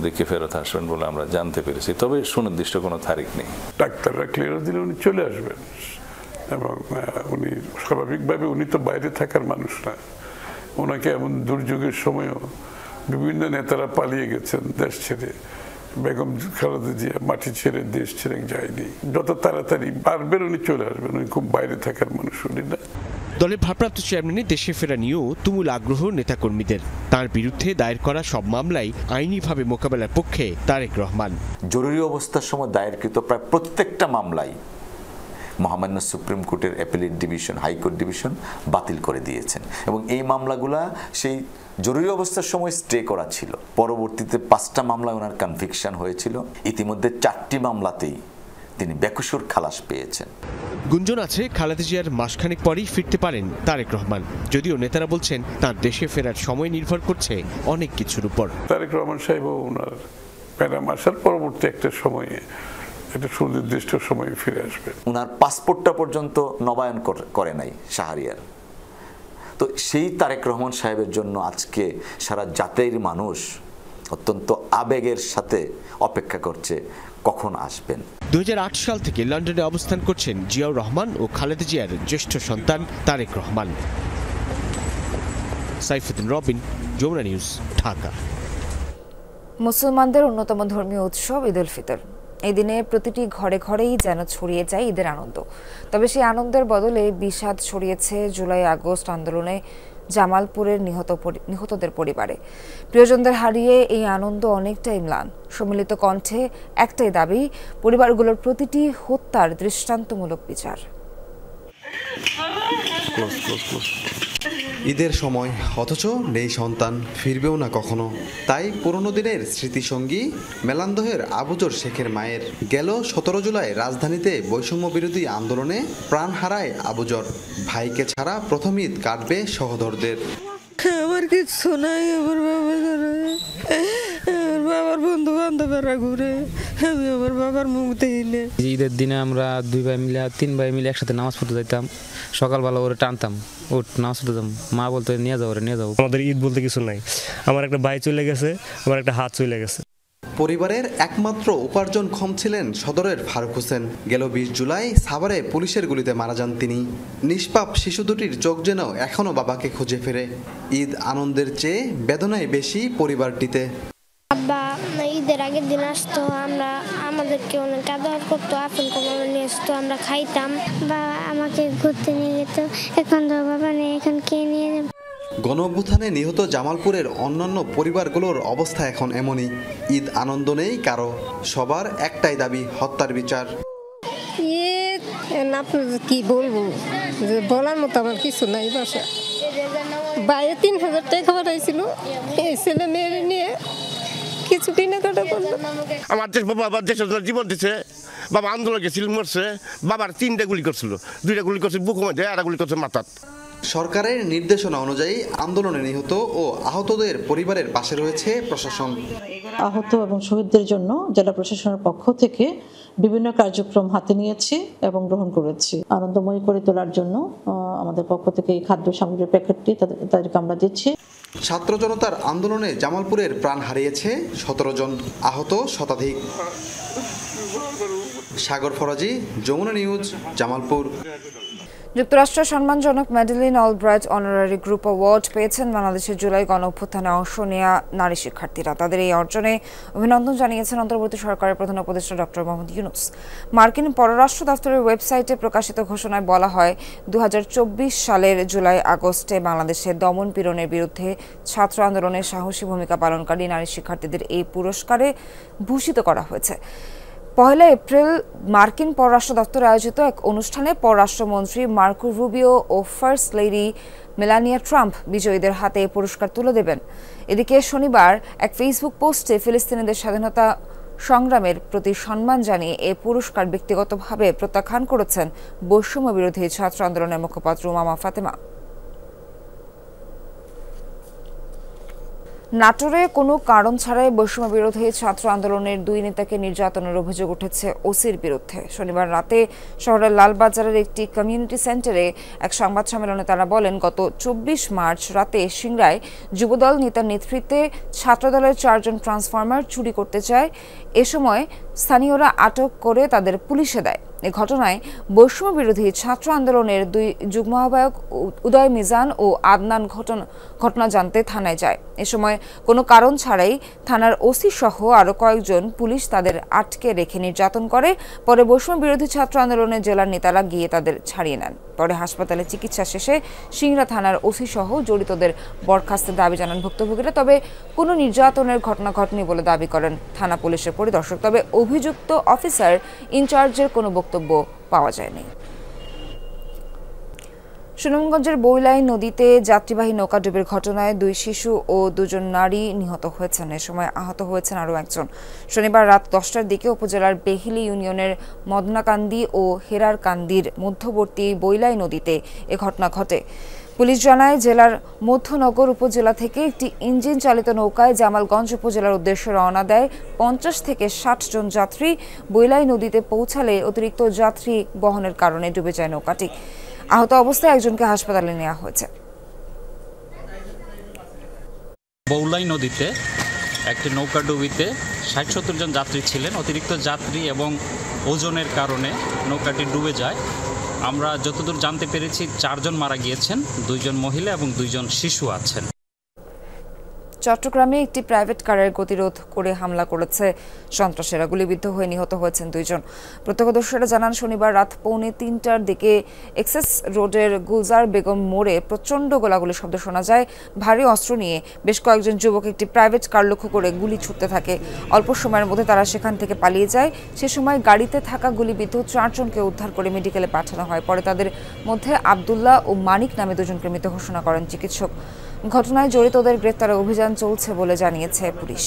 দিকে ফেরত আসবেন বলে আমরা জানতে পেরেছি, তবে সুনির্দিষ্ট কোনো তারিখ নেই। ডাক্তাররা ক্লিয়ার দিলে উনি চলে আসবেন এবং উনি স্বাভাবিকভাবে, উনি তো বাইরে থাকার মানুষ না, ওনাকে এমন দুর্যোগের সময়ও বিভিন্ন নেতারা পালিয়ে গেছেন দেশ ছেড়ে, বেগম খালেদা জিয়া মাটি ছেড়ে দেশ ছেড়ে যায়নি। যত তাড়াতাড়ি পারবেন উনি চলে আসবেন, উনি খুব বাইরে থাকার মানুষ উনি না। দলের ভারপ্রাপ্ত চেয়ারম্যানের দেশে ফেরা নিয়েও তুমুল আগ্রহ নেতাকর্মীদের। তার বিরুদ্ধে দায়ের করা সব মামলাই আইনিভাবে মোকাবেলার পক্ষে তারেক রহমান। জরুরি অবস্থার সময় দায়েরকৃত প্রায় প্রত্যেকটা মামলাই মহামান্য সুপ্রিম কোর্টের অ্যাপিলেট ডিভিশন, হাইকোর্ট ডিভিশন বাতিল করে দিয়েছেন এবং এই মামলাগুলা সেই জরুরি অবস্থার সময় স্টে করা ছিল। পরবর্তীতে 5টা মামলায় ওনার কনভিকশন হয়েছিল। ইতিমধ্যে 4টি মামলাতেই তিনি বেকসুর খালাস পেয়েছেন। গুঞ্জন আছে খালেদা জিয়ার মাসখানেক পরেই ফিরতে পারেন তারেক রহমান, যদিও নেতারা বলছেন তার দেশে ফেরার সময় নির্ভর করছে অনেক কিছুর উপর। তারেক রহমান সাহেব ওনার প্যারাম আসার পরবর্তী একটা সময়ে, একটা সুনির্দিষ্ট সময়ে ফিরে আসবে। ওনার পাসপোর্টটা পর্যন্ত নবায়ন করে নাই শাহরিয়ার। তো সেই তারেক রহমান সাহেবের জন্য আজকে সারা জাতির মানুষ অত্যন্ত আবেগের সাথে অপেক্ষা করছে কখন আসবেন। 2008 সাল থেকে লন্ডনে অবস্থান করছেন জিয়াউর রহমান ও খালেদা জিয়ার জ্যেষ্ঠ সন্তান তারেক রহমান। সাইফুদ্দিন রবিন, যমুনা নিউজ, ঢাকা। মুসলমানদের অন্যতম ধর্মীয় উৎসব ঈদ উল ফিতর। এই দিনে প্রতিটি ঘরে ঘরেই যেন ছড়িয়ে যায় ঈদের আনন্দ। তবে সেই আনন্দের বদলে বিষাদ ছড়িয়েছে জুলাই আগস্ট আন্দোলনে জামালপুরের নিহতদের পরিবারে। প্রিয়জনদের হারিয়ে এই আনন্দ অনেকটাই ম্লান। সম্মিলিত কণ্ঠে একটাই দাবি, পরিবারগুলোর প্রতিটি হত্যার দৃষ্টান্তমূলক বিচার। ঈদের সময় অথচ নেই সন্তান, ফিরবেও না কখনো। তাই পুরনো দিনের স্মৃতিসঙ্গী মেলান্দহের আবুজর শেখের মায়ের। গেল 17 জুলাই রাজধানীতে বৈষম্য বিরোধী আন্দোলনে প্রাণ হারায় আবুজর। ভাইকে ছাড়া প্রথম ঈদ কাটবে সহোদরদের। আমার কিছু নাই, আমার বাবার বন্ধু বান্ধবরা ঘুরে, আমি আমার বাবার মুখ দেখলে। ঈদের দিনে আমরা 2 ভাই মিলে 3 ভাই মিলে একসাথে নামাজ পড়তে যাইতাম। সকালবেলা ওরে টানতাম, নামাজ পড়তে যাম, মা বলতো নিয়ে যাও, নিয়ে যাও। আমাদের ঈদ বলতে কিছু নাই। আমার একটা ভাই চলে গেছে, আমার একটা হাত চলে গেছে। পরিবারের একমাত্র উপার্জনক্ষম ছিলেন সদরের ফারুক হোসেন। গেল 20 জুলাই সাভারে পুলিশের গুলিতে মারা যান তিনি। নিষ্পাপ শিশু দুটির চোখ যেন এখনো বাবাকে খুঁজে ফেরে। ঈদ আনন্দের চেয়ে বেদনায় বেশি পরিবারটিতে। আব্বা ঈদের আগের দিন আসতো, আমরা আমাদেরকে অনেক আদর করতো, আপন করে নিয়ে আসতো, আমরা খাইতাম, বা আমাকে ঘুরতে নিয়ে যেত। এখন তো বাবা নেই, এখন কে নিয়ে যাবে? গণঅভ্যুত্থানে নিহত জামালপুরের অন্যান্য পরিবারগুলোর অবস্থা এখন এমনই। ঈদ আনন্দ নেই কারো, সবার একটাই দাবি, হত্যার বিচার। আপনার কি বলবো, যে বলার মতো আমার কিছু নাই। বাসা বাইরে 3000 টাকা পাঠাইছিল, এই ছেলে মেয়ের নিয়ে কিছু কেনাকাটা করলো। আমার দেশ বাবা, আমার দেশের জীবন দিচ্ছে। বাবা আন্দোলন গেছিল, মরছে। বাবার 3টা গুলি করছিল, 2টা গুলি করছে বুকু মধ্যে, আর গুলি করছে মাথাত। সরকারের নির্দেশনা অনুযায়ী আন্দোলনে নিহত ও আহতদের পরিবারের পাশে রয়েছে প্রশাসন। আহত এবং শহীদদের জন্য জেলা প্রশাসনের পক্ষ থেকে বিভিন্ন কার্যক্রম হাতে নিয়েছি এবং গ্রহণ করেছি। আনন্দময়ী করে তোলার জন্য আমাদের পক্ষ থেকে এই খাদ্য সামগ্রীর প্যাকেটটি তাদেরকে আমরা দিচ্ছি। ছাত্র জনতার আন্দোলনে জামালপুরের প্রাণ হারিয়েছে 17 জন, আহত শতাধিক। সাগর ফরাজি, যমুনা নিউজ, জামালপুর। যুক্তরাষ্ট্রের সম্মানজনক Madeleine Albright honorary group award পেয়েছেন বাংলাদেশের জুলাই গণঅভ্যুত্থানে অংশ নেওয়া নারী শিক্ষার্থীরা। তাদের এই অর্জনে অভিনন্দন জানিয়েছেন অন্তর্বর্তী সরকারের প্রধান উপদেষ্টা ডক্টর মোহাম্মদ ইউনূস। মার্কিন পররাষ্ট্র দপ্তরের ওয়েবসাইটে প্রকাশিত ঘোষণায় বলা হয়, 2024 সালের জুলাই আগস্টে বাংলাদেশে দমন পীড়নের বিরুদ্ধে ছাত্র আন্দোলনে সাহসী ভূমিকা পালনকারী নারী শিক্ষার্থীদের এই পুরস্কারে ভূষিত করা হয়েছে। 1 এপ্রিল মার্কিন পররাষ্ট্র দপ্তর আয়োজিত এক অনুষ্ঠানে পররাষ্ট্রমন্ত্রী মার্কো রুবিও ও ফার্স্ট লেডি মেলানিয়া ট্রাম্প বিজয়ীদের হাতে পুরস্কার তুলে দেবেন। এদিকে শনিবার এক ফেসবুক পোস্টে ফিলিস্তিনিদের স্বাধীনতা সংগ্রামের প্রতি সম্মান জানিয়ে এ পুরস্কার ব্যক্তিগতভাবে প্রত্যাখ্যান করেছেন বৈষম্য বিরোধী ছাত্র আন্দোলনের মুখপাত্র উমামা ফাতেমা। নাটোরে কোনো কারণ ছাড়াই বৈষম্য বিরোধী ছাত্র আন্দোলনের 2 নেতাকে নির্যাতনের অভিযোগ উঠেছে ওসির বিরুদ্ধে। শনিবার রাতে শহরের লালবাজারের একটি কমিউনিটি সেন্টারে এক সংবাদ সম্মেলনে তারা বলেন, গত 24 মার্চ রাতে সিংড়ায় যুবদল নেতার নেতৃত্বে ছাত্রদলের 4 জন ট্রান্সফরমার চুরি করতে চায়। এ সময় স্থানীয়রা আটক করে তাদের পুলিশে দেয়। এই ঘটনায় বৈষম্য বিরোধী ছাত্র আন্দোলনের 2 যুগ্ম আহ্বায়ক উদয় মিজান ও আদনান ঘটনা জানতে থানায় যায়। এ সময় কোনো কারণ ছাড়াই থানার ওসি সহ আরো কয়েকজন পুলিশ তাদের আটকে রেখে নির্যাতন করে। পরে বৈষম্য বিরোধী ছাত্র আন্দোলনের জেলার নেতারা গিয়ে তাদের ছাড়িয়ে নেন। পরে হাসপাতালে চিকিৎসা শেষে সিংড়া থানার ওসি সহ জড়িতদের বরখাস্তের দাবি জানান ভুক্তভোগীরা। তবে কোনো নির্যাতনের ঘটনা ঘটেনি বলে দাবি করেন থানা পুলিশের পরিদর্শক। তবে অভিযুক্ত অফিসার ইনচার্জের কোনো বক্তব্য পাওয়া যায়নি। সুনামগঞ্জের বৈলাই নদীতে যাত্রীবাহী নৌকাডুবির ঘটনায় 2 শিশু ও 2 জন নারী নিহত হয়েছেন। এ সময় আহত হয়েছেন আরও একজন। শনিবার রাত 10টার দিকে উপজেলার বেহিলি ইউনিয়নের মদনাকান্দি ও হেরারকান্দির মধ্যবর্তী বৈলাই নদীতে এ ঘটনা ঘটে। পুলিশ জানায় জেলার মধ্যনগর উপজেলা থেকে একটি ইঞ্জিন চালিত নৌকায় জামালগঞ্জ উপজেলার উদ্দেশ্যে রওনা দেয় 50 থেকে 60 জন যাত্রী। বৈলাই নদীতে পৌঁছালে অতিরিক্ত যাত্রী বহনের কারণে ডুবে যায় নৌকাটি। আহত অবস্থায় একজনকে হাসপাতালে নেওয়া হয়েছে। বৈলাই নদীতে একটি নৌকাডুবিতে 60-70 জন যাত্রী ছিলেন। অতিরিক্ত যাত্রী এবং ওজনের কারণে নৌকাটি ডুবে যায়। আমরা যতদূর জানতে পেরেছি 4 জন মারা গিয়েছেন, 2 জন মহিলা এবং 2 জন শিশু আছেন। চট্টগ্রামে একটি প্রাইভেট কারের গতিরোধ করে হামলা করেছে সন্ত্রাসীরা। গুলিবিদ্ধ হয়ে নিহত হয়েছেন 2 জন। প্রত্যক্ষদর্শীরা জানান শনিবার রাত 2:45টার দিকে এক্সেস রোডের গুলজার বেগম মোড়ে প্রচণ্ড গোলাগুলি শব্দ শোনা যায়। ভারী অস্ত্র নিয়ে বেশ কয়েকজন যুবক একটি প্রাইভেট কার লক্ষ্য করে গুলি ছুটতে থাকে। অল্প সময়ের মধ্যে তারা সেখান থেকে পালিয়ে যায়। সে সময় গাড়িতে থাকা গুলিবিদ্ধ 4 জনকে উদ্ধার করে মেডিকেলে পাঠানো হয়। পরে তাদের মধ্যে আব্দুল্লাহ ও মানিক নামে 2 জনকে মৃত ঘোষণা করেন চিকিৎসক। ঘটনায় জড়িতদের গ্রেফতারে অভিযান চলছে বলে জানিয়েছে পুলিশ।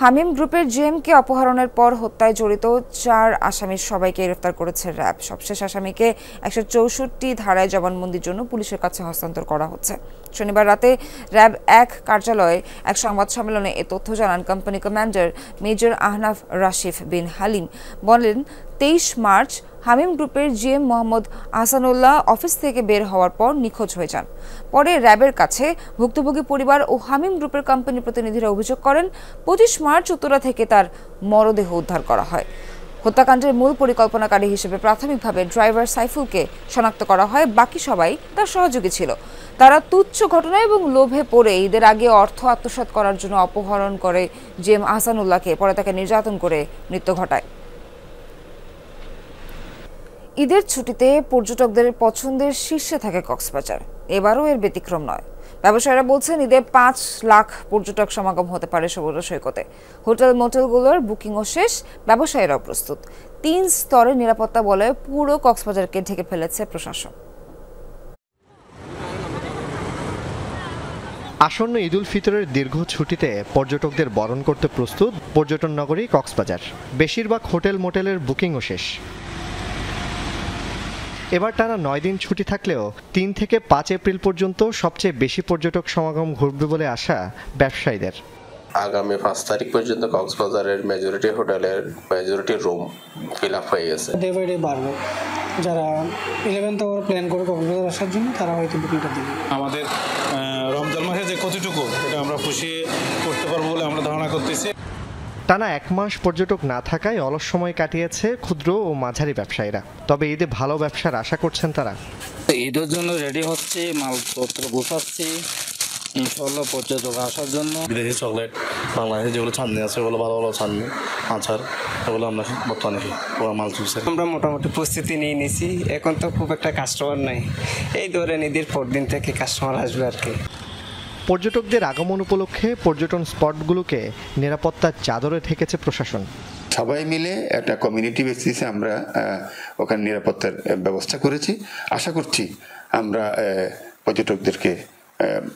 হামিম গ্রুপের জিএমকে অপহরণের পর হত্যায় জড়িত 4 আসামির সবাইকে গ্রেফতার করেছে র্যাব। সবশেষ আসামিকে 164 ধারায় জবানবন্দির জন্য পুলিশের কাছে হস্তান্তর করা হচ্ছে। শনিবার রাতে র্যাব 1 কার্যালয়ে এক সংবাদ সম্মেলনে এ তথ্য জানান company commander major Ahnaf Rashif Bin Halim. বলেন 23 মার্চ হামিম গ্রুপের জিএম মোহাম্মদ আহসানুল্লাহ অফিস থেকে বের হওয়ার পর নিখোঁজ হয়ে যান। পরে র্যাবের কাছে ভুক্তভোগী পরিবার ও হামিম গ্রুপের কোম্পানি প্রতিনিধিরা অভিযোগ করেন 25 মার্চ উত্তরা থেকে তার মরদেহ উদ্ধার করা হয়। হত্যাকাণ্ডের মূল পরিকল্পনাকারী হিসেবে প্রাথমিকভাবে ড্রাইভার সাইফুলকে শনাক্ত করা হয়। বাকি সবাই তার সহযোগী ছিল। তারা তুচ্ছ ঘটনা এবং লোভে পড়ে ঈদের আগে অর্থ আত্মসাৎ করার জন্য অপহরণ করে জিএম আহসানুল্লাহকে, পরে তাকে নির্যাতন করে মৃত্যু ঘটায়। ঈদের ছুটিতে পর্যটকদের পছন্দের শীর্ষে থাকে কক্সবাজার। এবারও এর ব্যতিক্রম নয়। ব্যবসায়ীরা বলছেন ঈদে 5 লাখ পর্যটক সমাগম হতে পারে সমুদ্র সৈকতে। হোটেল মোটেলগুলোর বুকিংও শেষ, ব্যবসায়ীরাও প্রস্তুত। 3 স্তরের নিরাপত্তা বলে পুরো কক্সবাজারকে ঢেকে ফেলেছে প্রশাসন। আসন্ন ঈদুল ফিতরের দীর্ঘ ছুটিতে পর্যটকদের বরণ করতে প্রস্তুত পর্যটন নগরী কক্সবাজার। বেশিরভাগ হোটেল মোটেলের বুকিংও শেষ। এবার টানা 9 দিন ছুটি থাকলেও 3 থেকে 5 এপ্রিল পর্যন্ত সবচেয়ে বেশি পর্যটক সমাগম ঘটবে বলে আশা ব্যবসায়ীদের। আগামী 5 তারিখ পর্যন্ত কক্সবাজারের মেজরিটি হোটেলের মেজরিটি রুম ফিল আপ হয়ে গেছে। ডে বাই ডে বাড়বে। যারা 11th আওয়ার প্ল্যান করে কক্সবাজার আসার জন্য তারা হয়তো বুকিংটা দিবে। আমাদের রমজান মাসে যে কতটুকু এটা আমরা খুশি করতে পারবো বলে আমরা ধারণা করতেছি। টানা 1 মাস পর্যটক না থাকায় অলস সময় কাটিয়েছে ক্ষুদ্র ও মাঝারি ব্যবসায়ীরা। তবে ঈদে ভালো ব্যবসার আশা করছেন তারা। ঈদের জন্য রেডি হচ্ছে, মালপত্র গোছাচ্ছি ইনশাআল্লাহ পর্যটক আসার জন্য। বিদেশি চকলেট, বাংলাদেশে যেগুলো ছান্নি আছে ওগুলো ভালো ভালো ছান্নি আচার এগুলো আমরা বর্তমানে মাল চলছে। আমরা মোটামুটি প্রস্তুতি নিয়ে নিছি। এখন তো খুব একটা কাস্টমার নাই, এই ধরেন ঈদের পর দিন থেকে কাস্টমার আসবে আর কি। পর্যটকদের আগমন উপলক্ষে পর্যটন স্পটগুলোকে নিরাপত্তার চাদরে ঢেকেছে প্রশাসন। সবাই মিলে একটা কমিউনিটি বেসিসে আমরা ওখানে নিরাপত্তার ব্যবস্থা করেছি। আশা করছি আমরা পর্যটকদেরকে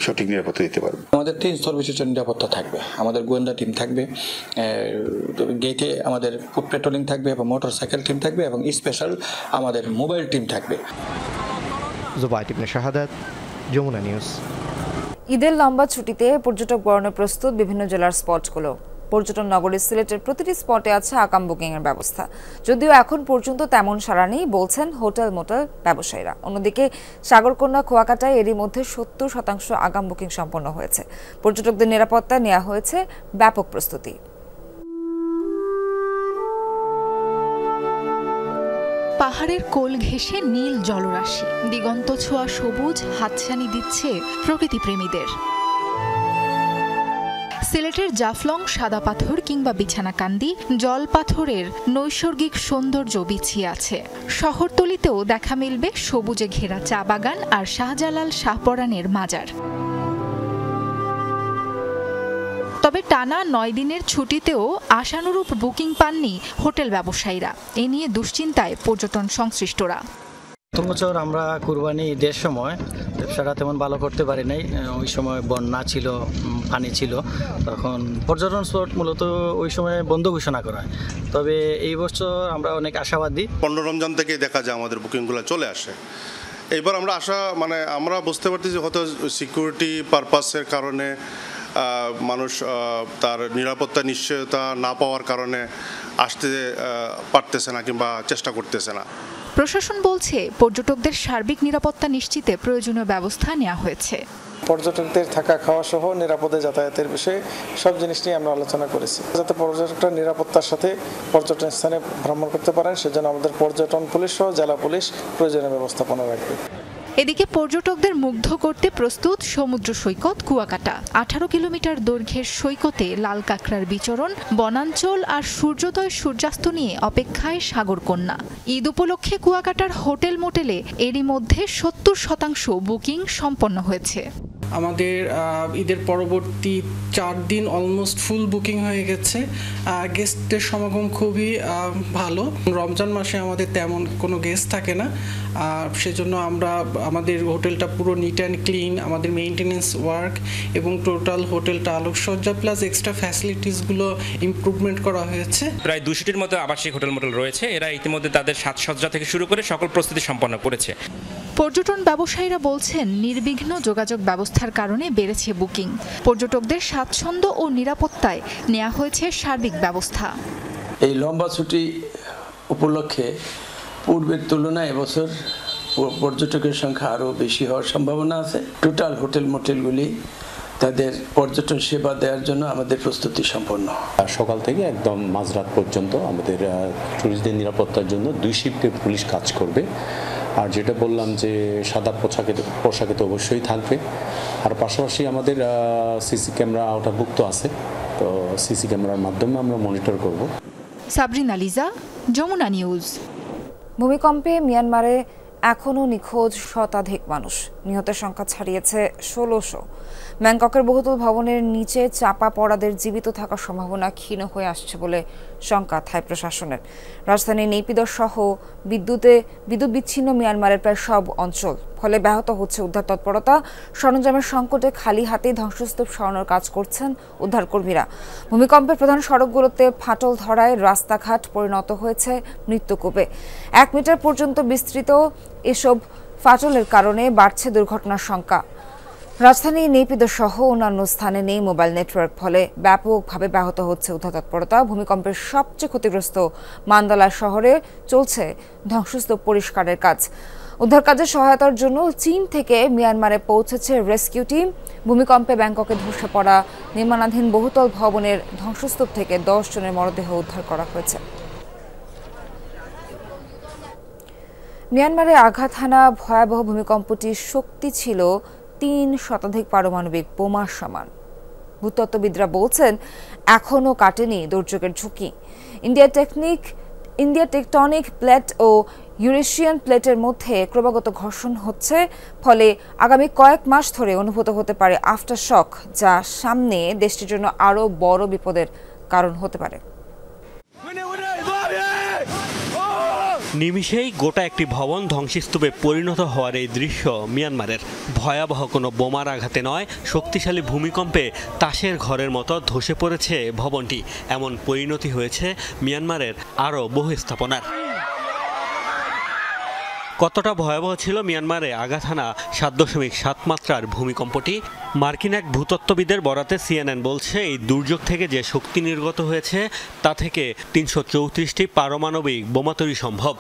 সঠিক নিরাপত্তা দিতে পারবো। আমাদের 3 স্তর বিশিষ্ট নিরাপত্তা থাকবে। আমাদের গোয়েন্দা টিম থাকবে, গেটে আমাদের ফুট পেট্রোলিং থাকবে এবং মোটরসাইকেল টিম থাকবে এবং স্পেশাল আমাদের মোবাইল টিম থাকবে। জুবাইর ইবনে শাহাদাত, যমুনা নিউজ। ঈদের লম্বা ছুটিতে পর্যটক বরণে প্রস্তুত বিভিন্ন জেলার স্পটগুলো। পর্যটন নগরী সিলেটের প্রতিটি স্পটে আছে আগাম বুকিং এর ব্যবস্থা। যদিও এখন পর্যন্ত তেমন সাড়া নেই বলছেন হোটেল মোটেল ব্যবসায়ীরা। অন্যদিকে সাগরকন্যা কুয়াকাটায় এরই মধ্যে 70% আগাম বুকিং সম্পন্ন হয়েছে। পর্যটকদের নিরাপত্তা নেওয়া হয়েছে ব্যাপক প্রস্তুতি। পাহাড়ের কোল ঘেঁষে নীল জলরাশি, দিগন্ত ছোঁয়া সবুজ হাতছানি দিচ্ছে প্রকৃতিপ্রেমীদের। সিলেটের জাফলং সাদা পাথর কিংবা বিছানাকান্দি জল পাথরের নৈসর্গিক সৌন্দর্য বিছিয়ে আছে। শহরতলিতেও দেখা মিলবে সবুজে ঘেরা চা বাগান আর শাহজালাল শাহপরানের মাজার। তবে টানা 9 দিনের ছুটিতেও আশানুরূপ বুকিং পাননি হোটেল ব্যবসায়ীরা। এ নিয়ে দুশ্চিন্তায় পর্যটন সংশ্লিষ্টরা। প্রথম বছর আমরা কুরবানি ঈদের সময় ব্যবসাটা তেমন ভালো করতে পারি নাই। ওই সময় বন্যা ছিল, পানি ছিল, তখন পর্যটন স্পট মূলত ওই সময় বন্ধ ঘোষণা করা হয়। তবে এই বছর আমরা অনেক আশাবাদী। 15 রমজান থেকে দেখা যায় আমাদের বুকিংগুলো চলে আসে। এবার আমরা আমরা বুঝতে পারতেছি হয়তো সিকিউরিটি পারপাসের কারণে মানুষ তার নিরাপত্তা নিশ্চয়তা না পাওয়ার কারণে আসতে পারতেছে না কিংবা চেষ্টা করতেছে না। প্রশাসন বলছে পর্যটকদের সার্বিক নিরাপত্তা নিশ্চিতে প্রয়োজনীয় ব্যবস্থা নেওয়া হয়েছে। পর্যটকদের থাকা খাওয়া সহ নিরাপদে যাতায়াতের বিষয়ে সব জিনিস নিয়ে আমরা আলোচনা করেছি, যাতে পর্যটকরা নিরাপত্তার সাথে পর্যটন স্থানে ভ্রমণ করতে পারেন সেজন্য আমাদের পর্যটন পুলিশ সহ জেলা পুলিশ প্রয়োজনীয় ব্যবস্থাপনা রাখবে। এদিকে পর্যটকদের মুগ্ধ করতে প্রস্তুত সমুদ্র সৈকত কুয়াকাটা। 18 কিলোমিটার দৈর্ঘ্যের সৈকতে লাল কাঁকড়ার বিচরণ, বনাঞ্চল আর সূর্যোদয় সূর্যাস্ত নিয়ে অপেক্ষায় সাগরকন্যা। ঈদ উপলক্ষে কুয়াকাটার হোটেল মোটেলে এরই মধ্যে 70% বুকিং সম্পন্ন হয়েছে। আমাদের ঈদের পরবর্তী 4 দিন অলমোস্ট ফুল বুকিং হয়ে গেছে। গেস্টের সমাগম খুবই ভালো। রমজান মাসে আমাদের তেমন কোনো গেস্ট থাকে না, সেজন্য আমরা আমাদের হোটেলটা পুরো নিট অ্যান্ড ক্লিন, আমাদের মেইনটেনেন্স ওয়ার্ক এবং টোটাল হোটেলটা আলোকসজ্জা প্লাস এক্সট্রা ফ্যাসিলিটিসগুলো ইমপ্রুভমেন্ট করা হয়েছে। প্রায় 200টির মতো আবাসিক হোটেল মোটেল রয়েছে। এরা ইতিমধ্যে তাদের সাজসজ্জা থেকে শুরু করে সকল প্রস্তুতি সম্পন্ন করেছে। পর্যটন ব্যবসায়ীরা বলছেন নির্বিঘ্ন যোগাযোগ ব্যবস্থার কারণে বেড়েছে বুকিং। পর্যটকদের স্বাচ্ছন্দ্য ও নিরাপত্তায় নেওয়া হয়েছে সার্বিক ব্যবস্থা। এই লম্বা ছুটি উপলক্ষে পূর্বের তুলনায় এবছর পর্যটকের সংখ্যা আরও বেশি হওয়ার সম্ভাবনা আছে। টোটাল হোটেল মোটেলগুলি তাদের পর্যটন সেবা দেওয়ার জন্য আমাদের প্রস্তুতি সম্পন্ন। সকাল থেকে একদম মাঝরাত পর্যন্ত আমাদের টুরিস্টদের নিরাপত্তার জন্য 2 শিফটে পুলিশ কাজ করবে। আর যেটা বললাম যে সাদা পোশাকে তো অবশ্যই থাকবে। আর পাশাপাশি আমাদের সিসি ক্যামেরা আওতাভুক্ত আছে, তো সিসি ক্যামেরার মাধ্যমে আমরা মনিটর করব। সাবরিনা লিজা, যমুনা নিউজ। ভূমিকম্পে মিয়ানমারে এখনও নিখোঁজ শতাধিক মানুষ, নিহতের সংখ্যা ছাড়িয়েছে 1600। ব্যাংককের বহুতল ভবনের নিচে চাপা পড়াদের জীবিত থাকার সম্ভাবনা ক্ষীণ হয়ে আসছে বলে শঙ্কা থাই প্রশাসনের। রাজধানী নেপিদর সহ বিদ্যুৎ বিচ্ছিন্ন মিয়ানমারের প্রায় সব অঞ্চল, ফলে ব্যাহত হচ্ছে উদ্ধার তৎপরতা। সরঞ্জামের সংকটে খালি হাতে ধ্বংসস্তূপ সরানোর কাজ করছেন উদ্ধারকর্মীরা। ভূমিকম্পের প্রধান সড়কগুলোতে ফাটল ধরায় রাস্তাঘাট পরিণত হয়েছে মৃত্যুকূপে। 1 মিটার পর্যন্ত বিস্তৃত এসব ফাটলের কারণে বাড়ছে দুর্ঘটনার সংখ্যা। রাজধানী নেপিদো সহ অন্যান্য স্থানে নেই মোবাইল নেটওয়ার্ক, ফলে ব্যাপকভাবে ব্যাহত হচ্ছে উদ্ধার তৎপরতা। ভূমিকম্পের সবচেয়ে ক্ষতিগ্রস্ত মান্দালা শহরে চলছে ধ্বংসস্তূপ পরিষ্কারের কাজ। উদ্ধার কাজে সহায়তার জন্য চীন থেকে মিয়ানমারে পৌঁছেছে রেস্কিউ টিম। ভূমিকম্পে ব্যাংককে ধসে পড়া নির্মাণাধীন বহুতল ভবনের ধ্বংসস্তূপ থেকে 10 জনের মরদেহ উদ্ধার করা হয়েছে। মিয়ানমারে আঘাত হানা ভয়াবহ ভূমিকম্পটির শক্তি ছিল 3 শতাধিক পারমাণবিক বোমার সমান। ভূতত্ত্ববিদরা বলছেন এখনও কাটেনি দুর্যোগের ঝুঁকি। ইন্ডিয়া টেকটনিক প্লেট ও ইউরেশিয়ান প্লেটের মধ্যে ক্রমাগত ঘর্ষণ হচ্ছে, ফলে আগামী কয়েক মাস ধরে অনুভূত হতে পারে আফটার শক, যা সামনে দেশটির জন্য আরও বড় বিপদের কারণ হতে পারে। নিমিষেই গোটা একটি ভবন ধ্বংসস্তূপে পরিণত হওয়ার এই দৃশ্য মিয়ানমারের। ভয়াবহ কোনো বোমার আঘাতে নয়, শক্তিশালী ভূমিকম্পে তাসের ঘরের মতো ধসে পড়েছে ভবনটি। এমন পরিণতি হয়েছে মিয়ানমারের আরও বহু স্থাপনার। কতটা ভয়াবহ ছিল মিয়ানমারে আঘাত হানা 7.7 মাত্রার ভূমিকম্পটি? মার্কিন এক ভূতত্ত্ববিদের বরাতে CNN বলছে এই দুর্যোগ থেকে যে শক্তি নির্গত হয়েছে তা থেকে 334টি পারমাণবিক বোমা তৈরি সম্ভব।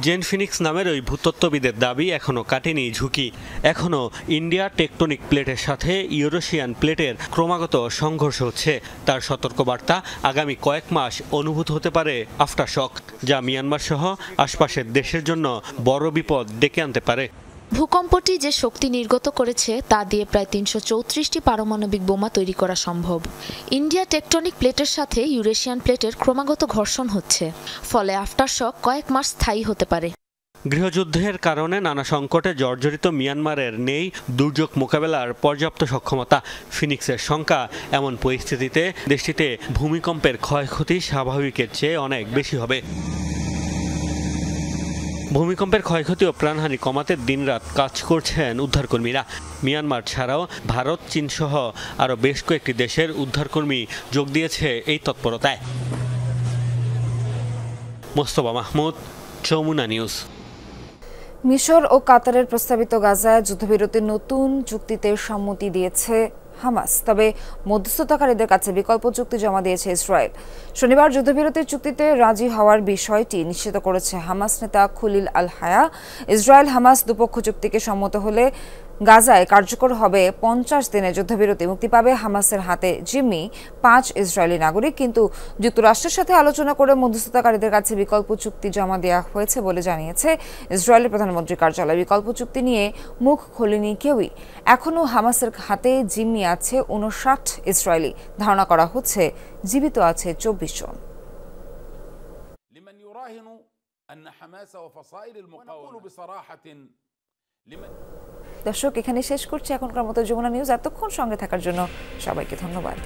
জেন ফিনিক্স নামের ওই ভূতত্ত্ববিদের দাবি এখনও কাটেনি ঝুঁকি। এখনও ইন্ডিয়া টেকটনিক প্লেটের সাথে ইউরেশিয়ান প্লেটের ক্রমাগত সংঘর্ষ হচ্ছে। তার সতর্কবার্তা, আগামী কয়েক মাস অনুভূত হতে পারে আফটারশক, যা মিয়ানমার সহ আশপাশের দেশের জন্য বড় বিপদ ডেকে আনতে পারে। ভূকম্পটি যে শক্তি নির্গত করেছে তা দিয়ে প্রায় ৩৩৪টি পারমাণবিক বোমা তৈরি করা সম্ভব। ইন্ডিয়া টেকটনিক প্লেটের সাথে ইউরেশিয়ান প্লেটের ক্রমাগত ঘর্ষণ হচ্ছে, ফলে আফটারশক কয়েক মাস স্থায়ী হতে পারে। গৃহযুদ্ধের কারণে নানা সংকটে জর্জরিত মিয়ানমারের নেই দুর্যোগ মোকাবেলার পর্যাপ্ত সক্ষমতা। ফিনিক্সের শঙ্কা, এমন পরিস্থিতিতে দেশটিতে ভূমিকম্পের ক্ষয়ক্ষতি স্বাভাবিকের চেয়ে অনেক বেশি হবে। ভূমিকম্পের ক্ষয়ক্ষতি ও প্রাণহানি কমাতে দিনরাত কাজ করছেন উদ্ধারকর্মীরা। মিয়ানমার ছাড়াও ভারত, চীন সহ আরও বেশ কয়েকটি দেশের উদ্ধারকর্মী যোগ দিয়েছে এই তৎপরতায়। মোস্তফা মাহমুদ, যমুনা নিউজ। মিশর ও কাতারের প্রস্তাবিত গাজায় যুদ্ধবিরতির নতুন চুক্তিতে সম্মতি দিয়েছে হামাস, তবে মধ্যস্থতাকারীদের কাছে বিকল্প চুক্তি জমা দিয়েছে ইসরায়েল। শনিবার যুদ্ধবিরতির চুক্তিতে রাজি হওয়ার বিষয়টি নিশ্চিত করেছে হামাস নেতা খলিল আল হায়া। ইসরায়েল হামাস দুপক্ষ চুক্তিকে সম্মত হলে গাজায় কার্যকর হবে 50 দিনের যুদ্ধবিরতি। মুক্তি পাবে হামাসের হাতে জিম্মি 5 ইসরায়েলি নাগরিক, কিন্তু যুক্তরাষ্ট্রের সাথে আলোচনা করে মধ্যস্থতাকারীদের কাছে বিকল্প চুক্তি জমা দেওয়া হয়েছে বলে জানিয়েছে ইসরায়েলের প্রধানমন্ত্রীর কার্যালয়। বিকল্প চুক্তি নিয়ে মুখ খোলেনি কেউই। এখনও হামাসের হাতে জিম্মি আছে 59 ইসরায়েলি, ধারণা করা হচ্ছে জীবিত আছে 24 জন। দর্শক, এখানে শেষ করছি এখনকার মতো যমুনা নিউজ। এতক্ষণ সঙ্গে থাকার জন্য সবাইকে ধন্যবাদ।